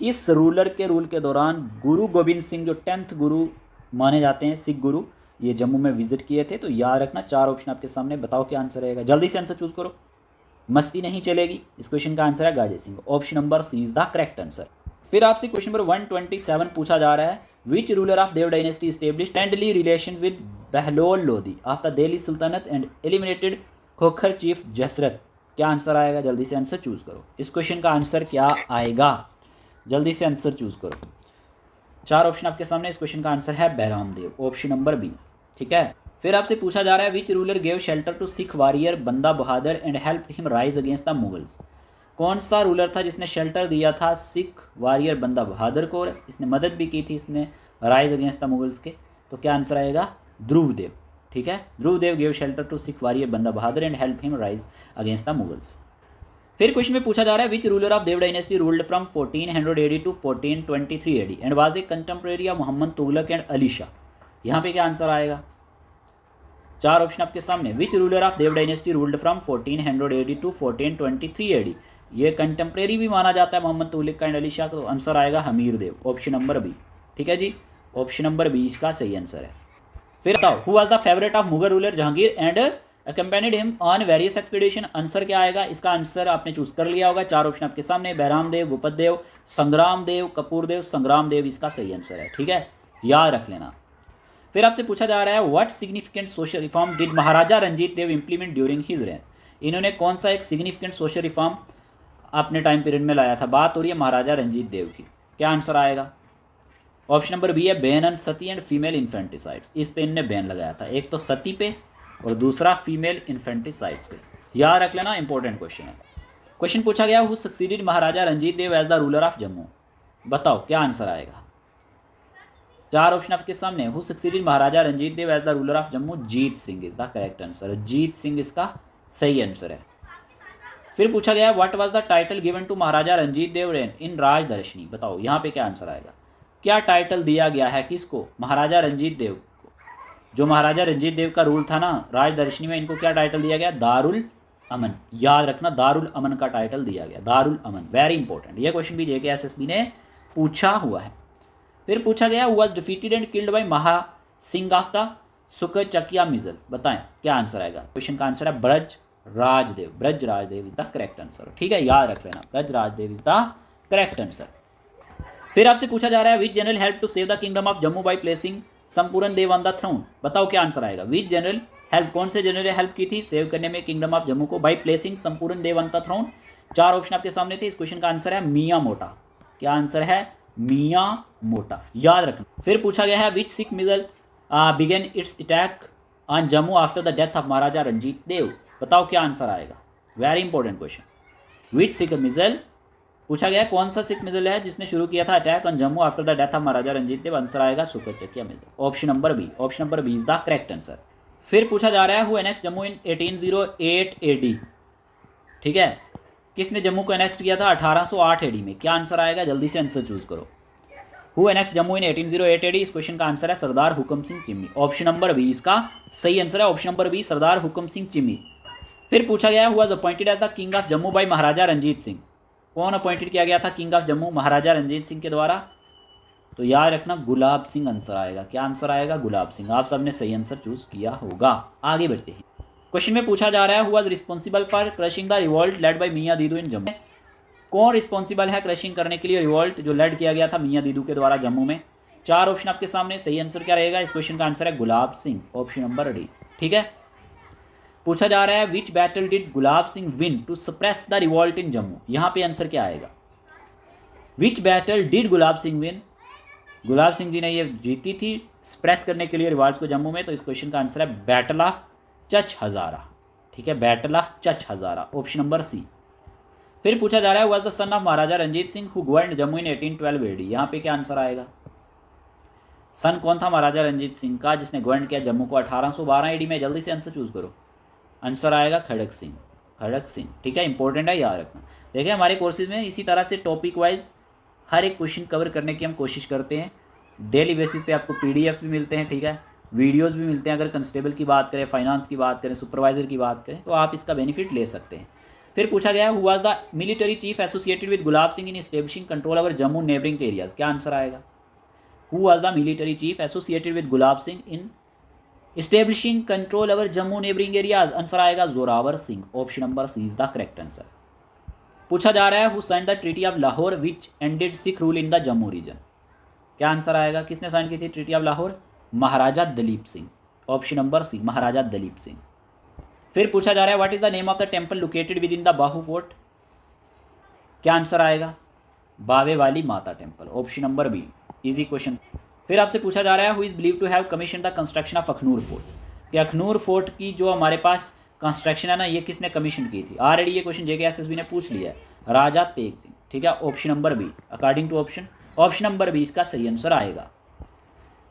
किस रूलर के रूल के दौरान गुरु गोबिंद सिंह जो 10th गुरु माने जाते हैं सिख गुरु, ये जम्मू में विजिट किए थे? तो याद रखना 4 ऑप्शन आपके सामने, बताओ क्या आंसर रहेगा? जल्दी से आंसर चूज करो, मस्ती नहीं चलेगी। इस क्वेश्चन का आंसर है Gaje Singh, option number C is the correct answer. फिर आपसे क्वेश्चन नंबर 127 पूछा जा रहा है which ruler of Dev dynasty established friendly relations with Bahlol Lodhi of the Delhi sultanate and eliminated Khokhar chief Jasrat. क्या आंसर आएगा? जल्दी से आंसर चूज करो। इस क्वेश्चन का आंसर क्या आएगा? जल्दी से आंसर चूज करो। 4 ऑप्शन आपके सामने, इस क्वेश्चन का आंसर है Bairam Dev, option number B. ठीक है। फिर आपसे पूछा जा रहा है which ruler gave shelter to Sikh warrior Banda Bahadur and help him rise against the Mughals. कौन सा रूलर था जिसने शेल्टर दिया था सिख वॉरियर बंदा बहादुर को, और इसने मदद भी की थी इसने राइज अगेंस्ट द मुगल्स के? तो क्या आंसर आएगा? ध्रुवदेव। ठीक है, Dhruvdev gave shelter to Sikh warrior Banda Bahadur and help him rise against the Mughals. फिर क्वेश्चन में पूछा जा रहा है which ruler of Dev dynasty ruled from 1400 AD to 1423 AD and was a contemporary of Mohammad Tughlaq and Ali Shah. यहाँ पे क्या आंसर आएगा? 4 ऑप्शन आपके सामने। Which ruler of Dev dynasty ruled from 1400 AD to 1423 AD। ये कंटेम्प्रेरी भी माना जाता है मोहम्मद तुगलक एंड अली शाह, तो आंसर आएगा हमीर देव, ऑप्शन नंबर बी। ठीक है जी, ऑप्शन नंबर बी इसका सही आंसर है। फिर बताओ who was the favourite of Mughal ruler Jahangir and accompanied him on various expedition। Answer क्या आएगा? इसका आंसर आपने चूज कर लिया होगा। 4 ऑप्शन आपके सामने, बैराम देव, भूपत देव, संग्राम देव, कपूर देव, संग्राम देव इसका सही आंसर है। ठीक है, याद रख लेना। फिर आपसे पूछा जा रहा है what significant social reform did Maharaja Ranjit Dev implement during his reign. इन्होंने कौन सा एक सिग्निफिकेंट सोशल रिफॉर्म अपने टाइम पीरियड में लाया था? बात हो रही है महाराजा रंजीत देव की। क्या आंसर आएगा? ऑप्शन नंबर बी है ban on sati and female infanticides. इस पे इनने बैन लगाया था, एक तो सती पे और दूसरा फीमेल इन्फेंटिसाइड पे। याद रख लेना, इंपॉर्टेंट क्वेश्चन है। क्वेश्चन पूछा गया who succeeded Maharaja Ranjit Dev as the ruler of Jammu. बताओ क्या आंसर आएगा? 4 ऑप्शन आपके सामने। Who succeeded Maharaja Ranjit Dev as the ruler of Jammu? Jeet Singh is the correct answer. Jeet Singh इसका सही आंसर है। फिर पूछा गया what was the title given to Maharaja Ranjit Dev reign in Rajdarshani. बताओ यहाँ पे क्या आंसर आएगा? क्या टाइटल दिया गया है किसको? महाराजा रंजीत देव को। जो महाराजा रंजीत देव का रूल था ना राजदर्शनी में, इनको क्या टाइटल दिया गया? दारुल अमन। याद रखना, दारुल अमन का टाइटल दिया गया, दारुल अमन। वेरी इंपॉर्टेंट, यह क्वेश्चन भी जेके एसएसबी ने पूछा हुआ है। फिर पूछा गया was defeated and killed by Maha Singh of the Sukerchakia misl. बताएं क्या आंसर आएगा? क्वेश्चन का आंसर है Braj Rajdev. Braj Rajdev is the correct answer. ठीक है, याद रख लेना, Braj Rajdev is the correct answer. फिर आपसे पूछा जा रहा है which general help to save the kingdom of Jammu by placing Sampuran Dev on the throne. बताओ क्या आंसर आएगा? विच जनरल हेल्प, कौन से जनरल ने हेल्प की थी सेव करने में किंगडम ऑफ जम्मू को? Bye placing Sampuran Dev on the throne. 4 option आपके सामने थे। इस क्वेश्चन का आंसर है मियाँ मोटा। क्या आंसर है? मियाँ मोटा, याद रखना। फिर पूछा गया है which Sikh misl began its attack on Jammu after the death of Maharaja Ranjit Dev. बताओ क्या आंसर आएगा? Very important question. Which Sikh misl पूछा गया कौन सा सिख मिजल है जिसने शुरू किया था attack on Jammu after the death of Maharaja Ranjit Dev? Answer आएगा Sukerchakia misl. Option number B. Option number B is the correct answer. फिर पूछा जा रहा है who annex Jammu in 1808 AD। ठीक है, किसने जम्मू को एनेक्स किया था 1808 AD में? क्या आंसर आएगा? जल्दी से आंसर चूज करो। Who annex Jammu in 1808 AD? इस क्वेश्चन का आंसर है सरदार हुकम सिंह चिम्मी। ऑप्शन नंबर बी इसका सही आंसर है। ऑप्शन नंबर बी सरदार हुकम सिंह चिम्मी। फिर पूछा गया who was appointed as the king of Jammu by Maharaja Ranjit Singh. कौन अपॉइंटेड किया गया था किंग ऑफ जम्मू महाराजा रंजीत सिंह के द्वारा? तो याद रखना गुलाब सिंह आंसर आएगा। क्या आंसर आएगा? गुलाब सिंह। आप सबने सही आंसर चूज किया होगा। आगे बढ़ते हैं। क्वेश्चन में पूछा जा रहा है who was responsible for crushing the revolt led by मियाँ दीदू इन जम्मू। कौन रिस्पॉन्सिबल है क्रशिंग करने के लिए रिवॉल्ट जो लेड किया गया था मियाँ दीदू के द्वारा जम्मू में? 4 ऑप्शन आपके सामने। सही आंसर क्या रहेगा? इस क्वेश्चन का आंसर है Gulab Singh. Option number D. ठीक है, पूछा जा रहा है which battle did Gulab Singh win to suppress the revolt in Jammu. यहाँ पे आंसर क्या आएगा? Which battle did Gulab Singh win? Gulab Singh ji ने ये जीती थी सप्रेस करने के लिए रिवॉल्ट्स को जम्मू में। तो इस क्वेश्चन का आंसर है बैटल ऑफ चच हजारा। ठीक है, बैटल ऑफ चच हजारा। ऑप्शन नंबर सी। फिर पूछा जा रहा है was the son of Maharaja Ranjit Singh who governed Jammu in 1812 AD। यहाँ पे क्या आंसर आएगा? सन कौन था महाराजा रंजीत सिंह का जिसने गवर्न किया जम्मू को 1812 AD में? जल्दी से आंसर चूज करो। आंसर आएगा खड़क सिंह। खड़क सिंह। ठीक है, इंपॉर्टेंट है, याद रखना। देखिए हमारे कोर्सेज में इसी तरह से टॉपिक वाइज हर एक क्वेश्चन कवर करने की हम कोशिश करते हैं। डेली बेसिस पे आपको PDF भी मिलते हैं। ठीक है, वीडियोस भी मिलते हैं। अगर कंस्टेबल की बात करें, फाइनेंस की बात करें, सुपरवाइजर की बात करें, तो आप इसका बेनिफिट ले सकते हैं। फिर पूछा गया who was the military chief associated with Gulab Singh in establishing control over Jammu neighboring areas. क्या आंसर आएगा? Who was the military chief associated with Gulab Singh in establishing control over Jammu neighboring areas? Answer आएगा Zorawar Singh. Option number C is the correct answer. पूछा जा रहा है who signed the treaty of Lahore which ended Sikh rule in the Jammu region. क्या answer आएगा? किसने sign की थी treaty of Lahore? Maharaja Dalip Singh. Option number C Maharaja Dalip Singh. फिर पूछा जा रहा है what is the name of the temple located with in the Bahu fort. क्या आंसर आएगा? Bawe Wali Mata temple. Option number B, easy question. फिर आपसे पूछा जा रहा है who is believe to have commission the construction of Akhnoor fort. कि अखनूर फोर्ट की जो हमारे पास कंस्ट्रक्शन है ना, ये किसने कमीशन की थी? ऑलरेडी ये क्वेश्चन जेके एसएसबी ने पूछ लिया है, राजा तेग सिंह। ठीक है, option number B according to option. Option number B इसका सही आंसर आएगा।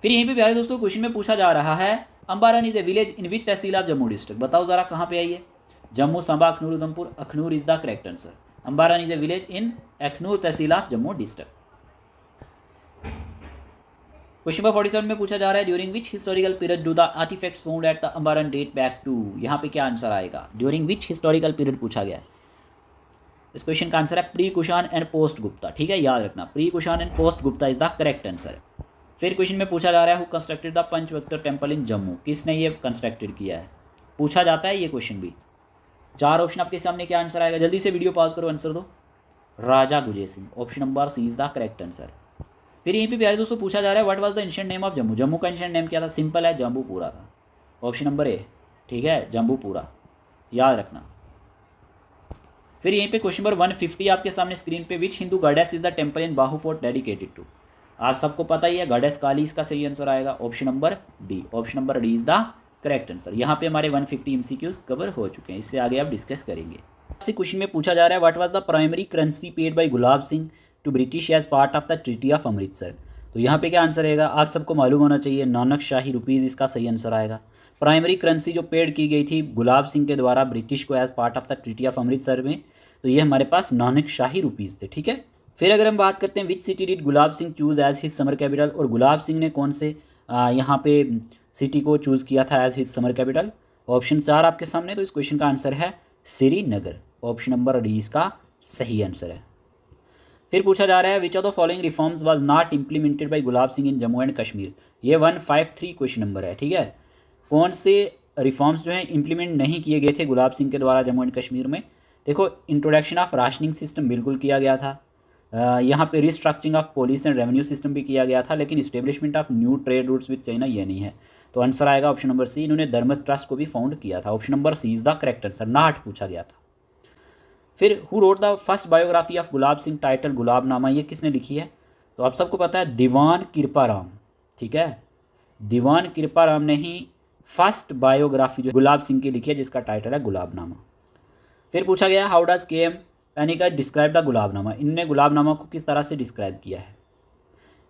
फिर यहीं पे प्यारे दोस्तों क्वेश्चन में पूछा जा रहा है Ambaran is a village in which tehsil of Jammu district. बताओ जरा कहाँ पे आई है? Jammu, Samba, Akhnoor, Udhampur. Akhnoor is the correct answer. Ambaran is a village in Akhnoor tehsil of Jammu district. Question number 47 में पूछा जा रहा है during which historical period do the artifacts found at the Ambaran date back to. यहाँ पे क्या आंसर आएगा? ड्यूरिंग विच हिस्टोरिकल पीरियड पूछा गया है। इस क्वेश्चन का आंसर है pre Kushan and post Gupta. ठीक है, याद रखना, pre Kushan and post Gupta is the correct answer. फिर क्वेश्चन में पूछा जा रहा है who constructed the Panchvaktra temple in Jammu. किसने ये कंस्ट्रक्टेड किया है? पूछा जाता है ये क्वेश्चन भी। 4 ऑप्शन आपके सामने। क्या आंसर आएगा? जल्दी से वीडियो पॉज करो, आंसर दो। Raja Guje Singh. Option number C is the correct answer. फिर यहीं पे प्यारे दोस्तों पूछा जा रहा है what was the ancient name of Jammu. Jammu का एंशिएंट नेम क्या था? सिंपल है, जम्बूपुरा था। Option number A. ठीक है, जम्बूपुरा, याद रखना। फिर यहीं पे क्वेश्चन नंबर 150 आपके सामने स्क्रीन पे, which Hindu goddess is the temple in Bahu fort dedicated to. आप सबको पता ही है गॉडेस काली इसका सही आंसर आएगा, option number D. Option number D is the correct answer. यहाँ पे हमारे 150 एमसीक्यूज कवर हो चुके हैं, इससे आगे आप डिस्कस करेंगे। आपसे क्वेश्चन में पूछा जा रहा है what was the primary currency paid by Gulab Singh to British as part of the treaty of Amritsar. तो यहाँ पे क्या आंसर रहेगा, आप सबको मालूम होना चाहिए, नानक शाही रुपीज़ इसका सही आंसर आएगा। प्राइमरी करेंसी जो पेड की गई थी गुलाब सिंह के द्वारा ब्रिटिश को as part of the treaty of Amritsar में, तो ये हमारे पास नानक शाही रुपीज़ थे, ठीक है। फिर अगर हम बात करते हैं which city did Gulab Singh choose as his summer capital, और गुलाब सिंह ने कौन से यहाँ पे सिटी को चूज़ किया था as his summer capital. Option 4 आपके सामने, तो इस क्वेश्चन का आंसर है श्रीनगर। ऑप्शन नंबर डी इसका सही आंसर है। फिर पूछा जा रहा है which of the following reforms was not implemented by Gulab Singh in Jammu and Kashmir. ये 153 क्वेश्चन नंबर है, ठीक है। कौन से रिफॉर्म्स जो हैं इम्प्लीमेंट नहीं किए गए थे गुलाब सिंह के द्वारा जम्मू एंड कश्मीर में। देखो, इंट्रोडक्शन ऑफ राशनिंग सिस्टम बिल्कुल किया गया था, यहाँ पे restructuring of police and revenue system भी किया गया था, लेकिन establishment of new trade routes with China ये नहीं है। तो आंसर आएगा ऑप्शन नंबर सी, इन्होंने धर्मत ट्रस्ट को भी फाउंड किया था। Option number C is the correct answer, not पूछा गया था। फिर who wrote the first biography of Gulab Singh title Gulabnama, ये किसने लिखी है। तो आप सबको पता है दीवान कृपाराम, ठीक है। दीवान कृपाराम ने ही फर्स्ट बायोग्राफी जो गुलाब सिंह की लिखी है जिसका टाइटल है गुलाबनामा। फिर पूछा गया how does K M Panikkar describe the गुलाबनामा, इनने गुलाबनामा को किस तरह से डिस्क्राइब किया है।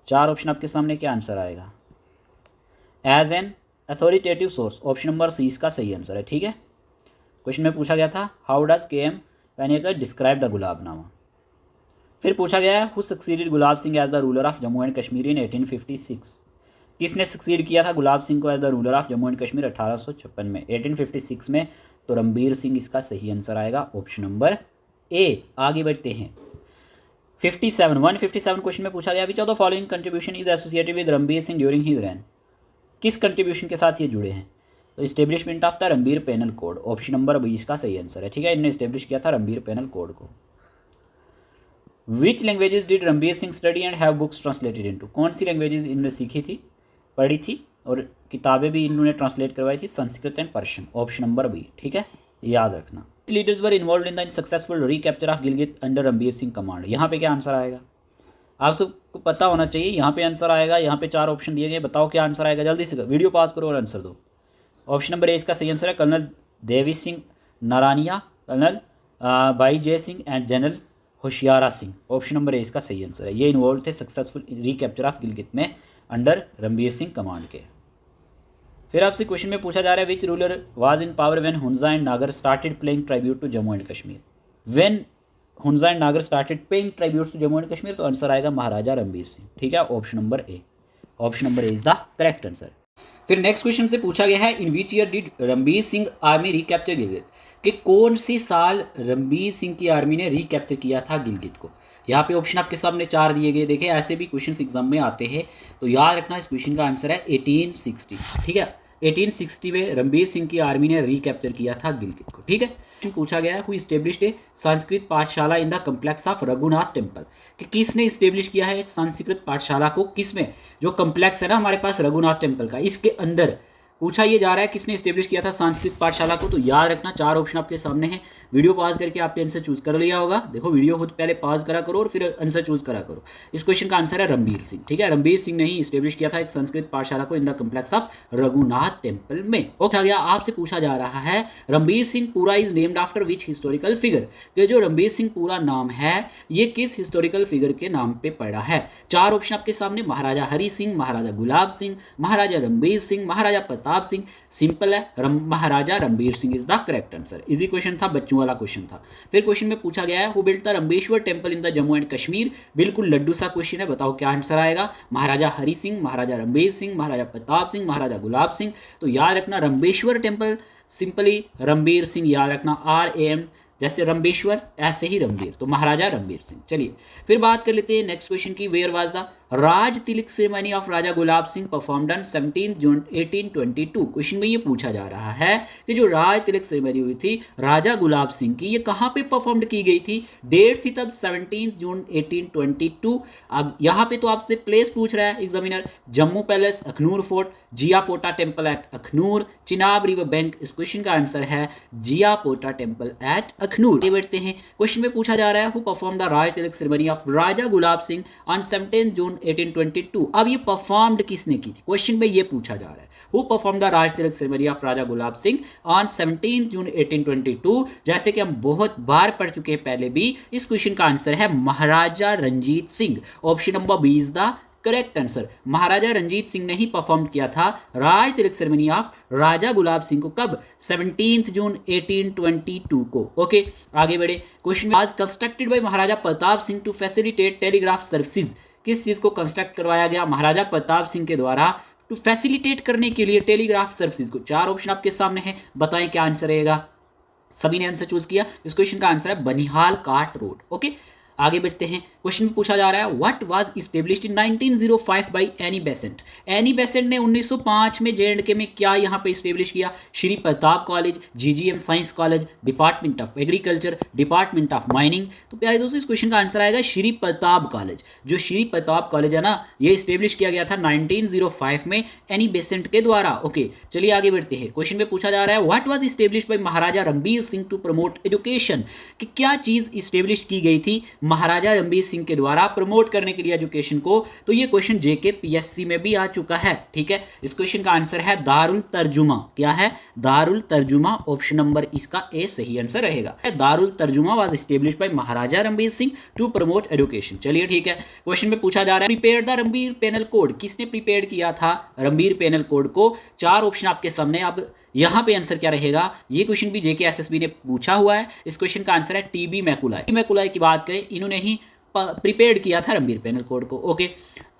4 ऑप्शन आपके सामने, क्या आंसर आएगा। As an authoritative source, option number C इसका सही आंसर है, ठीक है। क्वेश्चन में पूछा गया था how does K M Panikkar describe the Gulabnama. फिर पूछा गया है who succeeded Gulab Singh as the ruler of Jammu and Kashmir in 1856। किसने सक्सीड किया था गुलाब सिंह को as the ruler of Jammu and Kashmir 1856 में, 1856 में। तो रणबीर सिंह इसका सही आंसर आएगा, ऑप्शन नंबर ए। आगे बढ़ते हैं 157 क्वेश्चन में पूछा गया which of the following contribution is associated with Ranbir Singh during his reign. किस कंट्रीब्यूशन के साथ ये जुड़े हैं। तो establishment of the Ranbir penal code, option number 20 का सही आंसर है, ठीक है। इन्होंने इस्टेब्लिश किया था रणबीर पेनल कोड को। Which languages did Ranbir Singh study and have books translated into. कौन सी लैंग्वेजेस इन्होंने सीखी थी, पढ़ी थी और किताबें भी इन्होंने ट्रांसलेट करवाई थी, Sanskrit and Persian, option number B, ठीक है, याद रखना। Leaders were involve in the successful recapture of Gilgit under Ranbir Singh command. यहाँ पे क्या आंसर आएगा, आप सबको पता होना चाहिए। यहाँ पे आंसर आएगा, यहाँ पे 4 ऑप्शन दिए गए, बताओ क्या आंसर आएगा, जल्दी से वीडियो पॉज करो और आंसर दो। ऑप्शन नंबर ए इसका सही आंसर है colonel Devi Singh Narania, colonel Bhai Jai Singh and general Hoshiyara Singh. Option number A इसका सही आंसर है, ये इन्वॉल्व थे सक्सेसफुल रिकैप्चर ऑफ गिलगित में अंडर रणबीर सिंह कमांड के। फिर आपसे क्वेश्चन में पूछा जा रहा है which ruler was in power when Hunza and Nagar started playing tribute to Jammu and Kashmir. When Hunza and Nagar started paying tribute to Jammu and Kashmir, तो आंसर आएगा महाराजा रणबीर सिंह, ठीक है, option number A. Option number A is the correct answer. फिर नेक्स्ट क्वेश्चन से पूछा गया है in which year did Ranbir Singh army recapture Gilgit, कि कौन से साल रणबीर सिंह की आर्मी ने रिकैप्चर किया था गिलगित को। यहाँ पे ऑप्शन आपके सामने 4 दिए गए, देखिए ऐसे भी क्वेश्चन एग्जाम में आते हैं, तो याद रखना इस क्वेश्चन का आंसर है 1860, ठीक है। 1860 में रणबीर सिंह की आर्मी ने रिकैप्चर किया था गिलगित को, ठीक है। पूछा गया है हु इस्टेब्लिश्ड ए संस्कृत पाठशाला in the complex of Raghunath temple, कि किसने इस्टेब्लिश किया है एक संस्कृत पाठशाला को, किसमें, जो कम्प्लेक्स है ना हमारे पास रघुनाथ टेम्पल का, इसके अंदर पूछा ये जा रहा है किसने इस्टेब्लिश किया था संस्कृत पाठशाला को। तो याद रखना 4 ऑप्शन आपके सामने हैं, वीडियो पॉज करके आपने आंसर चूज कर लिया होगा। देखो वीडियो खुद पहले पॉज करा करो और फिर आंसर चूज करा करो। इस क्वेश्चन का आंसर है रणबीर सिंह, ठीक है। रणबीर सिंह ने ही इस्टेब्लिश किया था एक संस्कृत पाठशाला को in the complex of Raghunath temple में। ओके, गया आपसे पूछा जा रहा है रणबीर सिंह पूरा is named after which historical figure, कि जो रणबीर सिंह पूरा नाम है ये किस हिस्टोरिकल फिगर के नाम पे पड़ा है। 4 ऑप्शन आपके सामने, महाराजा हरि सिंह, महाराजा गुलाब सिंह, महाराजा रणबीर सिंह, महाराजा प्रताप सिंह। सिंपल है, Maharaja Ranbir Singh is the correct answer. Easy question था, बच्चों वाला क्वेश्चन था। फिर क्वेश्चन में पूछा गया है who built the Rambeshwar temple in the Jammu and Kashmir. बिल्कुल लड्डू सा क्वेश्चन है, बताओ क्या आंसर आएगा। महाराजा हरि सिंह, महाराजा रणबीर सिंह, महाराजा प्रताप सिंह, महाराजा गुलाब सिंह। तो याद रखना रंबेश्वर टेम्पल सिंपली रणबीर सिंह, याद रखना RAM, जैसे रंबेश्वर ऐसे ही रणबीर, तो महाराजा रणबीर सिंह। चलिए फिर बात कर लेते हैं नेक्स्ट क्वेश्चन की, where was the Raj Tilak ceremony of Raja Gulab Singh performed on 17 June 1822। Question में ये पूछा जा रहा है कि जो राज तिलक सेरेमनी हुई थी राजा गुलाब सिंह की, ये कहाँ पे परफॉर्म्ड की गई थी? डेट थी तब 17 जून 1822। अब यहाँ पे तो आपसे प्लेस पूछ रहा है examiner, Jammu palace, Akhnoor fort, Jia Pota temple at Akhnoor, Chenab river bank. इस क्वेश्चन का आंसर है जिया पोटा टेम्पल एट अखनूर। आगे बढ़ते हैं, क्वेश्चन में पूछा जा रहा है who perform the Raj Tilak ceremony of Raja Gulab Singh on 17 June 1822। अब ये परफॉर्म्ड किसने की थी? क्वेश्चन में ये पूछा जा रहा है who perform the Raj Tilak ceremony of Raja Gulab Singh on 17 June 1822। जैसे कि हम बहुत बार पढ़ चुके हैं पहले भी, इस क्वेश्चन का आंसर है Maharaja Ranjit Singh. Option number B is the correct answer. Maharaja Ranjit Singh ने ही परफॉर्म किया था राज तिलक सेरेमनी ऑफ राजा गुलाब सिंह को। कब? 17 जून 1822 को। ओके, आगे बढ़े, क्वेश्चन आज constructed by Maharaja Pratap Singh to facilitate telegraph services. किस चीज को कंस्ट्रक्ट करवाया गया महाराजा प्रताप सिंह के द्वारा टू फैसिलिटेट करने के लिए टेलीग्राफ सर्विसेज को? चार ऑप्शन आपके सामने है, बताएं क्या आंसर रहेगा। सभी ने आंसर चूज किया। इस क्वेश्चन का आंसर है बनिहाल काट रोड। ओके, आगे बढ़ते हैं, क्वेश्चन में पूछा जा रहा है what was established in 1905 by Annie Besant. Annie Besant ने 1905 में जे.एंड.के में क्या यहाँ पे इस्टेब्लिश किया? Shri Pratap college, GGM science college, department of agriculture, department of mining. तो प्यारे दोस्तों, इस क्वेश्चन का आंसर आएगा श्री प्रताप कॉलेज। जो श्री प्रताप कॉलेज है ना, ये इस्टेब्लिश किया गया था 1905 में एनी बेसेंट के द्वारा। ओके, चलिए आगे बढ़ते हैं, क्वेश्चन में पूछा जा रहा है what was established by Maharaja Ranbir Singh to promote education. कि क्या चीज इस्टेब्लिश की गई थी महाराजा रणबीर सिंह के द्वारा प्रमोट करने के लिए एजुकेशन को? तो ये क्वेश्चन जेके पीएससी में भी आ चुका है। ठीक है, इस क्वेश्चन का आंसर है दारुल तर्जुमा। क्या है? दारुल तर्जुमा। ऑप्शन नंबर इसका ए सही आंसर रहेगा। Darul Tarjuma was established by Maharaja Ranbir Singh to promote education. चलिए ठीक है, क्वेश्चन में पूछा जा रहा है prepare the Ranbir penal code. किसने प्रिपेयर किया था रणबीर पेनल कोड को? चार ऑप्शन आपके सामने। अब यहाँ पे आंसर क्या रहेगा? ये क्वेश्चन भी जेके एसएसबी ने पूछा हुआ है। इस क्वेश्चन का आंसर है टीबी मैकुलाय। मैकुलाय की बात करें, इन्होंने ही प्रिपेयर्ड किया था रणबीर पेनल कोड को। Okay,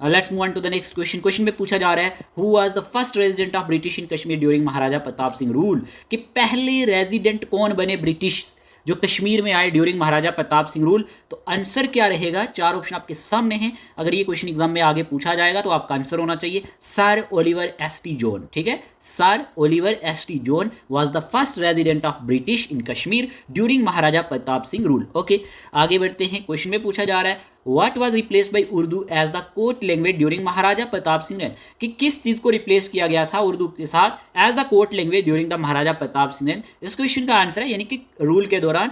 let's move on to the next question. Question में पूछा जा रहा है who was the first resident of British in Kashmir during Maharaja Pratap Singh rule. कि पहले रेजिडेंट कौन बने ब्रिटिश जो कश्मीर में आए ड्यूरिंग महाराजा प्रताप सिंह रूल? तो आंसर क्या रहेगा? चार ऑप्शन आपके सामने हैं। अगर ये क्वेश्चन एग्जाम में आगे पूछा जाएगा तो आपका आंसर होना चाहिए सर ओलिवर एस.टी. जोन। ठीक है, sir Oliver St. John was the first resident of British in Kashmir during Maharaja Pratap Singh rule. Okay, आगे बढ़ते हैं, क्वेश्चन में पूछा जा रहा है what was replaced by Urdu as the court language during Maharaja Pratap Singh reign. कि किस चीज को रिप्लेस किया गया था उर्दू के साथ as the court language during the Maharaja Pratap Singh reign? इस क्वेश्चन का आंसर है यानी कि रूल के दौरान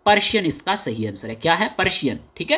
पर्शियन इसका सही आंसर है। क्या है? पर्शियन। ठीक है,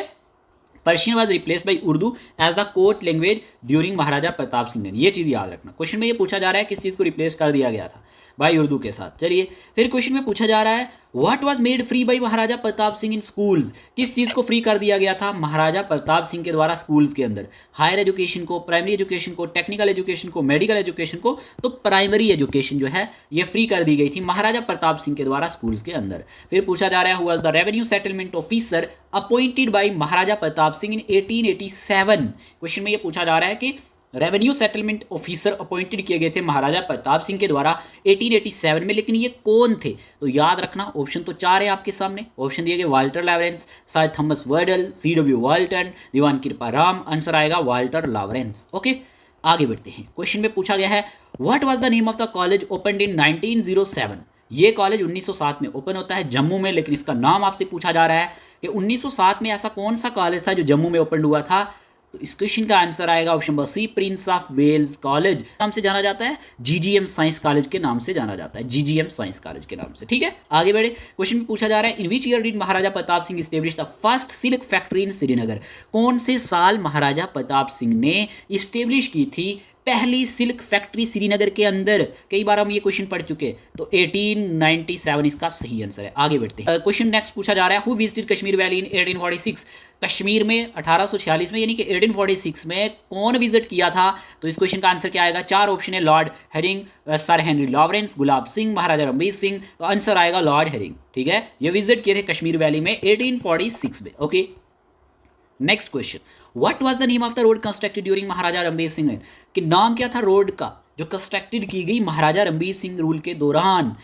Persian was replaced by Urdu as the court language during Maharaja Pratap Singh ने। ये चीज़ याद रखना। क्वेश्चन में ये पूछा जा रहा है किस चीज़ को रिप्लेस कर दिया गया था बाय उर्दू के साथ। चलिए फिर क्वेश्चन में पूछा जा रहा है what was made free by Maharaja Pratap Singh in schools. किस चीज़ को फ्री कर दिया गया था महाराजा प्रताप सिंह के द्वारा स्कूल्स के अंदर? हायर एजुकेशन को, प्राइमरी एजुकेशन को, टेक्निकल एजुकेशन को, मेडिकल एजुकेशन को। तो प्राइमरी एजुकेशन जो है ये फ्री कर दी गई थी महाराजा प्रताप सिंह के द्वारा स्कूल्स के अंदर। फिर पूछा जा रहा है who was the revenue settlement officer appointed by Maharaja Pratap Singh in 1887। Question में ये पूछा जा रहा है कि रेवेन्यू सेटलमेंट ऑफिसर अपॉइंटेड किए गए थे महाराजा प्रताप सिंह के द्वारा 1887 में, लेकिन ये कौन थे? तो याद रखना, ऑप्शन तो चार है आपके सामने। ऑप्शन दिए गए Walter Lawrence, sir Thomas वर्डल, C.W. Walton, दीवान कृपा राम। आंसर आएगा वाल्टर लॉरेंस। ओके, आगे बढ़ते हैं, क्वेश्चन में पूछा गया है what was the name of the college opened इन 1907। ये कॉलेज 1907 में ओपन होता है जम्मू में, लेकिन इसका नाम आपसे पूछा जा रहा है कि 1907 में ऐसा कौन सा कॉलेज था जो जम्मू में ओपन हुआ था? तो इस क्वेश्चन का आंसर आएगा option number C, prince of Wales college नाम से जाना जाता है, जीजीएम साइंस कॉलेज के नाम से जाना जाता है, जीजीएम साइंस कॉलेज के नाम से। ठीक है, आगे बढ़े, क्वेश्चन में पूछा जा रहा है in which year did Maharaja Pratap Singh establish the first silk factory in Srinagar. कौन से साल महाराजा प्रताप सिंह ने इस्टेब्लिश की थी पहली सिल्क फैक्ट्री श्रीनगर के अंदर? कई बार हम ये क्वेश्चन पढ़ चुके, तो 1897 इसका सही आंसर है। आगे बढ़ते हैं, क्वेश्चन नेक्स्ट पूछा जा रहा है who visited Kashmir valley in 1846। Kashmir में 1846 में यानी कि 1846 में कौन विजिट किया था? तो इस क्वेश्चन का आंसर क्या आएगा? चार ऑप्शन है lord Hering, sir Henry Lawrence, Gulab Singh, Maharaja Ranbir Singh. तो आंसर आएगा लॉर्ड हेरिंग। ठीक है, ये विजिट किए थे कश्मीर वैली में 1846 में। Okay, next question what was the name of the road constructed during Maharaja Ranbir Singh reign. कि नाम क्या था रोड का जो कंस्ट्रक्टेड की गई महाराजा रणबीर सिंह रूल के दौरान?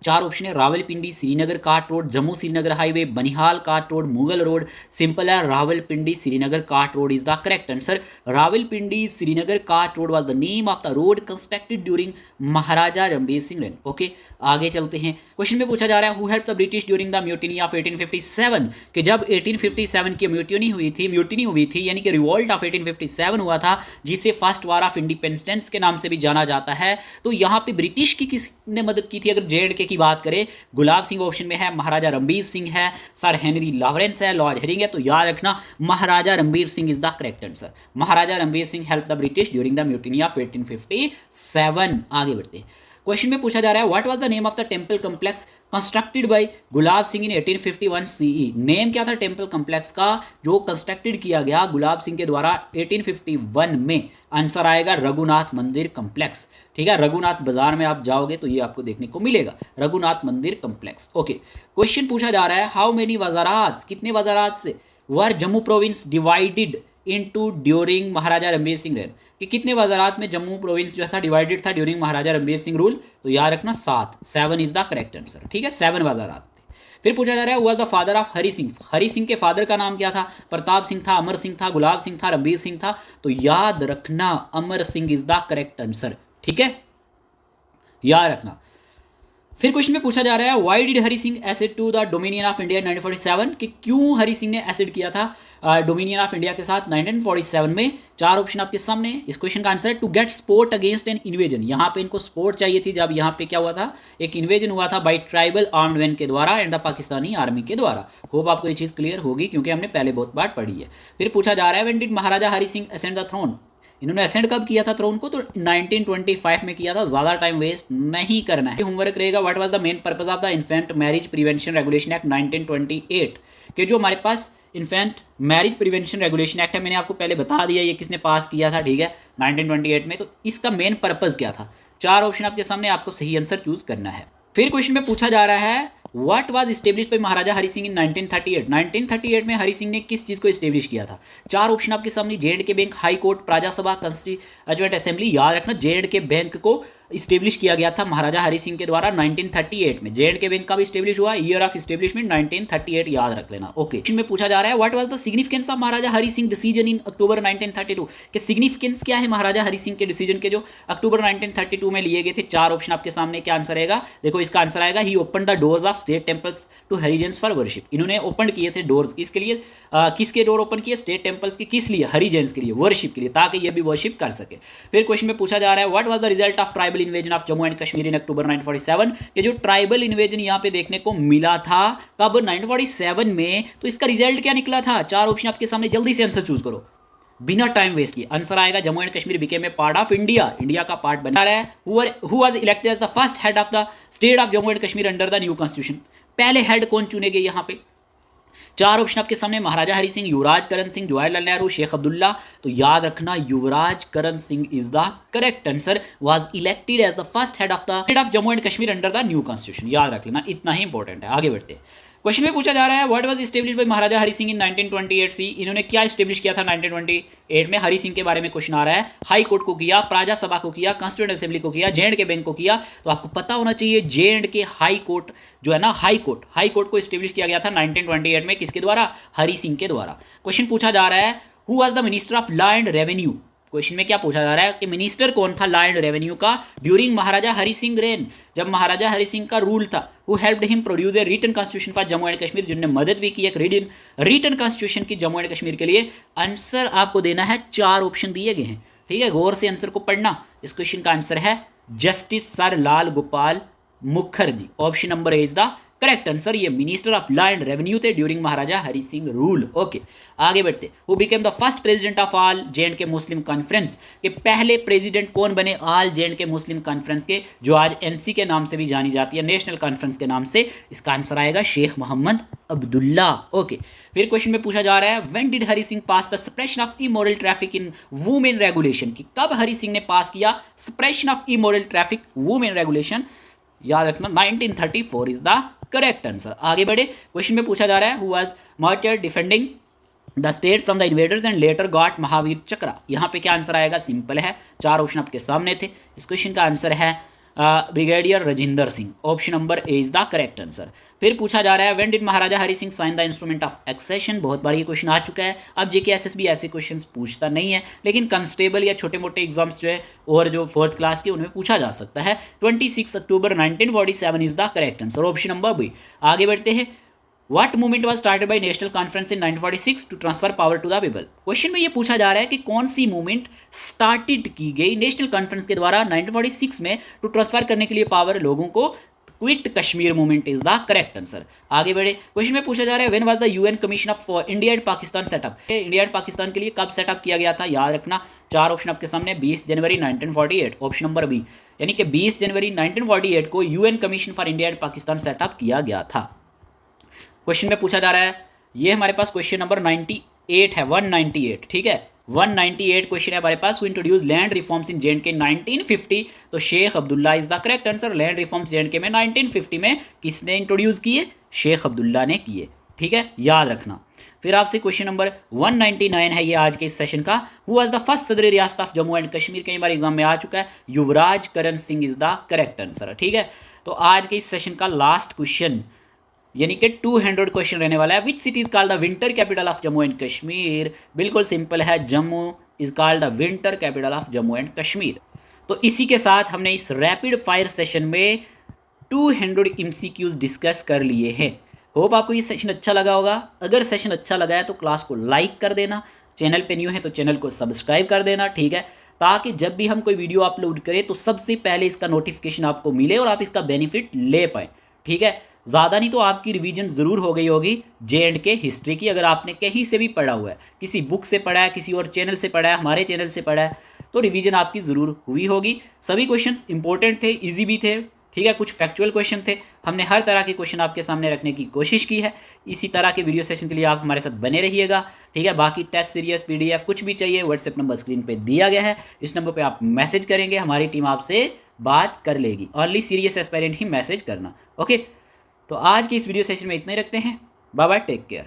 चार ऑप्शन है Rawalpindi Srinagar cart road, Jammu Srinagar highway, Banihal cart road, Mughal road. Simple है, Rawalpindi Srinagar cart road is the correct answer. Rawalpindi Srinagar cart road was the name of the road constructed during Maharaja Ranbir Singh reign. Okay, आगे चलते हैं। क्वेश्चन में पूछा जा रहा है who help the British during the mutiny of 1857, कि जब 1857 की म्यूटिनी हुई थी यानी कि रिवॉल्ट ऑफ 1857 हुआ था, जिसे फर्स्ट वार ऑफ इंडिपेंडेंस के नाम से भी जाना जाता है। तो यहाँ पे ब्रिटिश की किसने मदद की थी? अगर J&K की बात करें, गुलाब सिंह ऑप्शन में है, महाराजा रणबीर सिंह है, सर हेनरी लॉरेंस है, लॉर्ड हेरिंग है। तो याद रखना Maharaja Ranbir Singh is the correct answer. Maharaja Ranbir Singh help the British during the mutiny of 1857। आगे बढ़ते हैं। क्वेश्चन में पूछा जा रहा है what was the name of the temple complex constructed by Gulab Singh in 1851 CE. Name क्या था टेंपल कॉम्प्लेक्स का जो कंस्ट्रक्टेड किया गया गुलाब सिंह के द्वारा 1851 में? आंसर आएगा रघुनाथ मंदिर कॉम्प्लेक्स। ठीक है, रघुनाथ बाजार में आप जाओगे तो ये आपको देखने को मिलेगा, रघुनाथ मंदिर कॉम्प्लेक्स। ओके, क्वेश्चन पूछा जा रहा है हाउ मेनी वजारात, कितने वजारात से were Jammu province divided into during Maharaja Ranbir Singh reign, कि कितने वजारात में जम्मू प्रोविंस जो था डिवाइडेड था ड्यूरिंग महाराजा रणबीर सिंह रूल? तो याद रखना 7, 7 इज द करेक्ट आंसर। ठीक है, 7 वजारात थे। फिर पूछा जा रहा है was the father of Hari Singh, Hari Singh के फादर का नाम क्या था? प्रताप सिंह था, अमर सिंह था, गुलाब सिंह था, रणबीर सिंह था? तो याद रखना Amar Singh is the correct answer. ठीक है, याद रखना। फिर क्वेश्चन में पूछा जा रहा है why did Hari Singh accede to the dominion of India 1947, कि क्यों हरि सिंह ने एसेड किया था डोमिनियन ऑफ इंडिया के साथ 1947 में? चार ऑप्शन आपके सामने। इस क्वेश्चन का आंसर है to get support against an invasion. यहाँ पे इनको सपोर्ट चाहिए थी जब यहाँ पे क्या हुआ था, एक इन्वेजन हुआ था बाई ट्राइबल आर्म्ड मैन के द्वारा एंड द पाकिस्तानी आर्मी के द्वारा। होप आपको ये चीज़ क्लियर होगी क्योंकि हमने पहले बहुत बार पढ़ी है। फिर पूछा जा रहा है when did Maharaja Hari Singh ascend the throne, इन्होंने असेंड कब किया था थ्रोन को? तो 1925 में किया था। ज़्यादा टाइम वेस्ट नहीं करना है। होमवर्क रहेगा what was the main purpose of the infant marriage prevention regulation act 1928, कि जो हमारे पास infant marriage prevention regulation act है, मैंने आपको पहले बता दिया ये किसने पास किया था। ठीक है, 1928 में। तो इसका मेन पर्पस क्या था? चार ऑप्शन आपके सामने, आपको सही आंसर चूज करना है। फिर क्वेश्चन में पूछा जा रहा है व्हाट वाज इस्टेब्लिश्ड बाय महाराजा हरि सिंह इन 1938, 1938 में हरि सिंह ने किस चीज़ को इस्टेब्लिश किया था? चार ऑप्शन आपके सामने, J&K बैंक, हाई कोर्ट, प्राजा सभा, कॉन्स्टिट्यूएंट असेंबली। याद रखना J&K बैंक को इस्टेब्लिश किया गया था महाराजा हरि सिंह के द्वारा 1938 में। J&K बैंक का भी इस्टेब्लिश हुआ, ईयर ऑफ इस्टेब्लिशमेंट 1938, याद रख लेना। ओके, इसमें पूछा जा रहा है what was the significance of Maharaja Hari Singh decision in October 1932, के सिग्निफिकेंस क्या है महाराजा हरि सिंह के डिसीजन के जो अक्टूबर 1932 में लिए गए थे? चार ऑप्शन आपके सामने, क्या आंसर आएगा? देखो इसका आंसर आएगा ही open the doors of state temples to Harijans for worship. इन्होंने ओपन किए थे डोर्स, किसके लिए? किसके डोर ओपन किए? स्टेट टेम्पल्स के। किस लिए? हरिजन्स के लिए, वर्शिप के लिए, ताकि ये भी वर्शिप कर सके। फिर क्वेश्चन में पूछा जा रहा है what was the result of tribal invasion of Jammu and Kashmir in October 1947, के जो ट्राइबल इन्वेजन यहाँ पे देखने को मिला था कब? 1947 में। तो इसका रिजल्ट क्या निकला था? चार ऑप्शन आपके सामने, जल्दी से आंसर चूज करो बिना टाइम वेस्ट किए। आंसर आएगा Jammu and Kashmir became a part of India, India का पार्ट बना रहा है। Who was elected as the first head of the state of Jammu and Kashmir under the new constitution, पहले हेड कौन चुने गए यहाँ पे? चार ऑप्शन आपके सामने, महाराजा हरि सिंह, युवराज करण सिंह, जवाहरलाल नेहरू, शेख अब्दुल्ला। तो याद रखना Yuvraj Karan Singh is the correct answer, was elected as the first head of the state of Jammu and Kashmir under the new constitution. याद रख लेना, इतना ही इंपॉर्टेंट है। आगे बढ़ते हैं। क्वेश्चन में पूछा जा रहा है what was establish by Maharaja Hari Singh in 1928 सी, इन्होंने क्या इस्टेब्लिश किया था 1928 में? हरि सिंह के बारे में क्वेश्चन आ रहा है। हाई कोर्ट को किया, प्राजा सभा को किया, कॉन्स्टिट्यूएंट असेंबली को किया, J&K बैंक को किया। तो आपको पता होना चाहिए J&K हाई कोर्ट जो है ना, हाई कोर्ट को इस्टेब्लिश किया गया था 1928 में, किसके द्वारा? हरि सिंह के द्वारा। क्वेश्चन पूछा जा रहा है who was the minister of law and revenue, question में क्या पूछा जा रहा है कि मिनिस्टर कौन था लॉ एंड रेवेन्यू का ड्यूरिंग महाराजा हरि सिंह रेन, जब महाराजा हरि सिंह का रूल था? Who helped him produce a written constitution for Jammu and Kashmir, जिन्होंने मदद भी की एक रिटन कॉन्स्टिट्यूशन की जम्मू एंड कश्मीर के लिए। आंसर आपको देना है, चार ऑप्शन दिए गए हैं। ठीक है, गौर से आंसर को पढ़ना। इस क्वेश्चन का आंसर है justice sir Lal Gopal Mukherjee. Option number A is the correct answer. ये minister of law and revenue थे during Maharaja Hari Singh rule. Okay, आगे बढ़ते। Who became the first president of all J&K Muslim conference, के पहले प्रेसिडेंट कौन बने ऑल J&K मुस्लिम कॉन्फ्रेंस के, जो आज NC के नाम से भी जानी जाती है, नेशनल कॉन्फ्रेंस के नाम से? इसका आंसर आएगा शेख मोहम्मद अब्दुल्ला। ओके, फिर क्वेश्चन में पूछा जा रहा है when did Hari Singh pass the suppression of immoral traffic in women regulation, कि कब हरि सिंह ने पास किया suppression of immoral traffic women regulation? याद रखना 1934 इज द करेक्ट आंसर। आगे बढ़े। क्वेश्चन में पूछा जा रहा है who was martyr defending the state from the invaders and later got Mahavir Chakra, यहाँ पे क्या आंसर आएगा? सिंपल है, चार ऑप्शन आपके सामने थे। इस क्वेश्चन का आंसर है brigadier Rajendra Singh. Option number A is the correct answer. फिर पूछा जा रहा है when did Maharaja Hari Singh sign the instrument of accession. बहुत बार ये क्वेश्चन आ चुका है। अब जेके एसएसबी ऐसे क्वेश्चंस पूछता नहीं है, लेकिन कांस्टेबल या छोटे मोटे एग्जाम्स जो है और जो 4th क्लास के उनमें पूछा जा सकता है। 26 October 1947 is the correct answer. Option number B. आगे बढ़ते हैं। What movement was started by National Conference in 1946 to transfer power to the people? Question में ये पूछा जा रहा है कि कौन सी मूवमेंट स्टार्टेड की गई नेशनल कॉन्फ्रेंस के द्वारा 1946 में टू ट्रांसफर करने के लिए पावर लोगों को। Quit Kashmir movement is the correct answer. आगे बढ़े। क्वेश्चन में पूछा जा रहा है when was the UN commission of India and Pakistan setup. India and Pakistan के लिए कब सेटअप किया गया था, याद रखना। 4 ऑप्शन आपके सामने। 20 जनवरी 1948, ऑप्शन नंबर बी। यानी कि 20 जनवरी 1948 को UN commission for India and Pakistan setup किया गया था। क्वेश्चन में पूछा जा रहा है, ये हमारे पास क्वेश्चन नंबर 98 है, 198, ठीक है। 198 क्वेश्चन है हमारे पास। Who introduce land reforms in J and K 1950। तो Sheikh Abdullah is the correct answer. Land reforms J and K में 1950 में किसने इंट्रोड्यूस किए? शेख अब्दुल्ला ने किए, ठीक है, याद रखना। फिर आपसे क्वेश्चन नंबर 199 है ये आज के इस सेशन का। हु वाज द फर्स्ट सदर रियासत ऑफ जम्मू एंड कश्मीर। कई बार एग्जाम में आ चुका है। Yuvraj Karan Singh is the correct answer, ठीक है। तो आज के इस सेशन का लास्ट क्वेश्चन यानी कि 200 क्वेश्चन रहने वाला है। Which city is called the winter capital of Jammu and Kashmir. बिल्कुल सिंपल है, Jammu is called the winter capital of Jammu and Kashmir. तो इसी के साथ हमने इस रैपिड फायर सेशन में 200 MCQs डिस्कस कर लिए हैं। होप आपको ये सेशन अच्छा लगा होगा। अगर सेशन अच्छा लगा है तो क्लास को लाइक कर देना, चैनल पे न्यू है तो चैनल को सब्सक्राइब कर देना, ठीक है, ताकि जब भी हम कोई वीडियो अपलोड करें तो सबसे पहले इसका नोटिफिकेशन आपको मिले और आप इसका बेनिफिट ले पाएँ, ठीक है। ज़्यादा नहीं तो आपकी रिवीजन ज़रूर हो गई होगी J&K हिस्ट्री की। अगर आपने कहीं से भी पढ़ा हुआ है, किसी बुक से पढ़ा है, किसी और चैनल से पढ़ा है, हमारे चैनल से पढ़ा है, तो रिवीजन आपकी ज़रूर हुई होगी। सभी क्वेश्चंस इंपॉर्टेंट थे, इजी भी थे, ठीक है, कुछ फैक्चुअल क्वेश्चन थे। हमने हर तरह के क्वेश्चन आपके सामने रखने की कोशिश की है। इसी तरह के वीडियो सेशन के लिए आप हमारे साथ बने रहिएगा, ठीक है। बाकी टेस्ट सीरीज PDF कुछ भी चाहिए, व्हाट्सएप नंबर स्क्रीन पर दिया गया है। इस नंबर पर आप मैसेज करेंगे, हमारी टीम आपसे बात कर लेगी। ओनली सीरियस एस्पायरेंट ही मैसेज करना, ओके। तो आज की इस वीडियो सेशन में इतना ही रखते हैं। Bye bye, take care.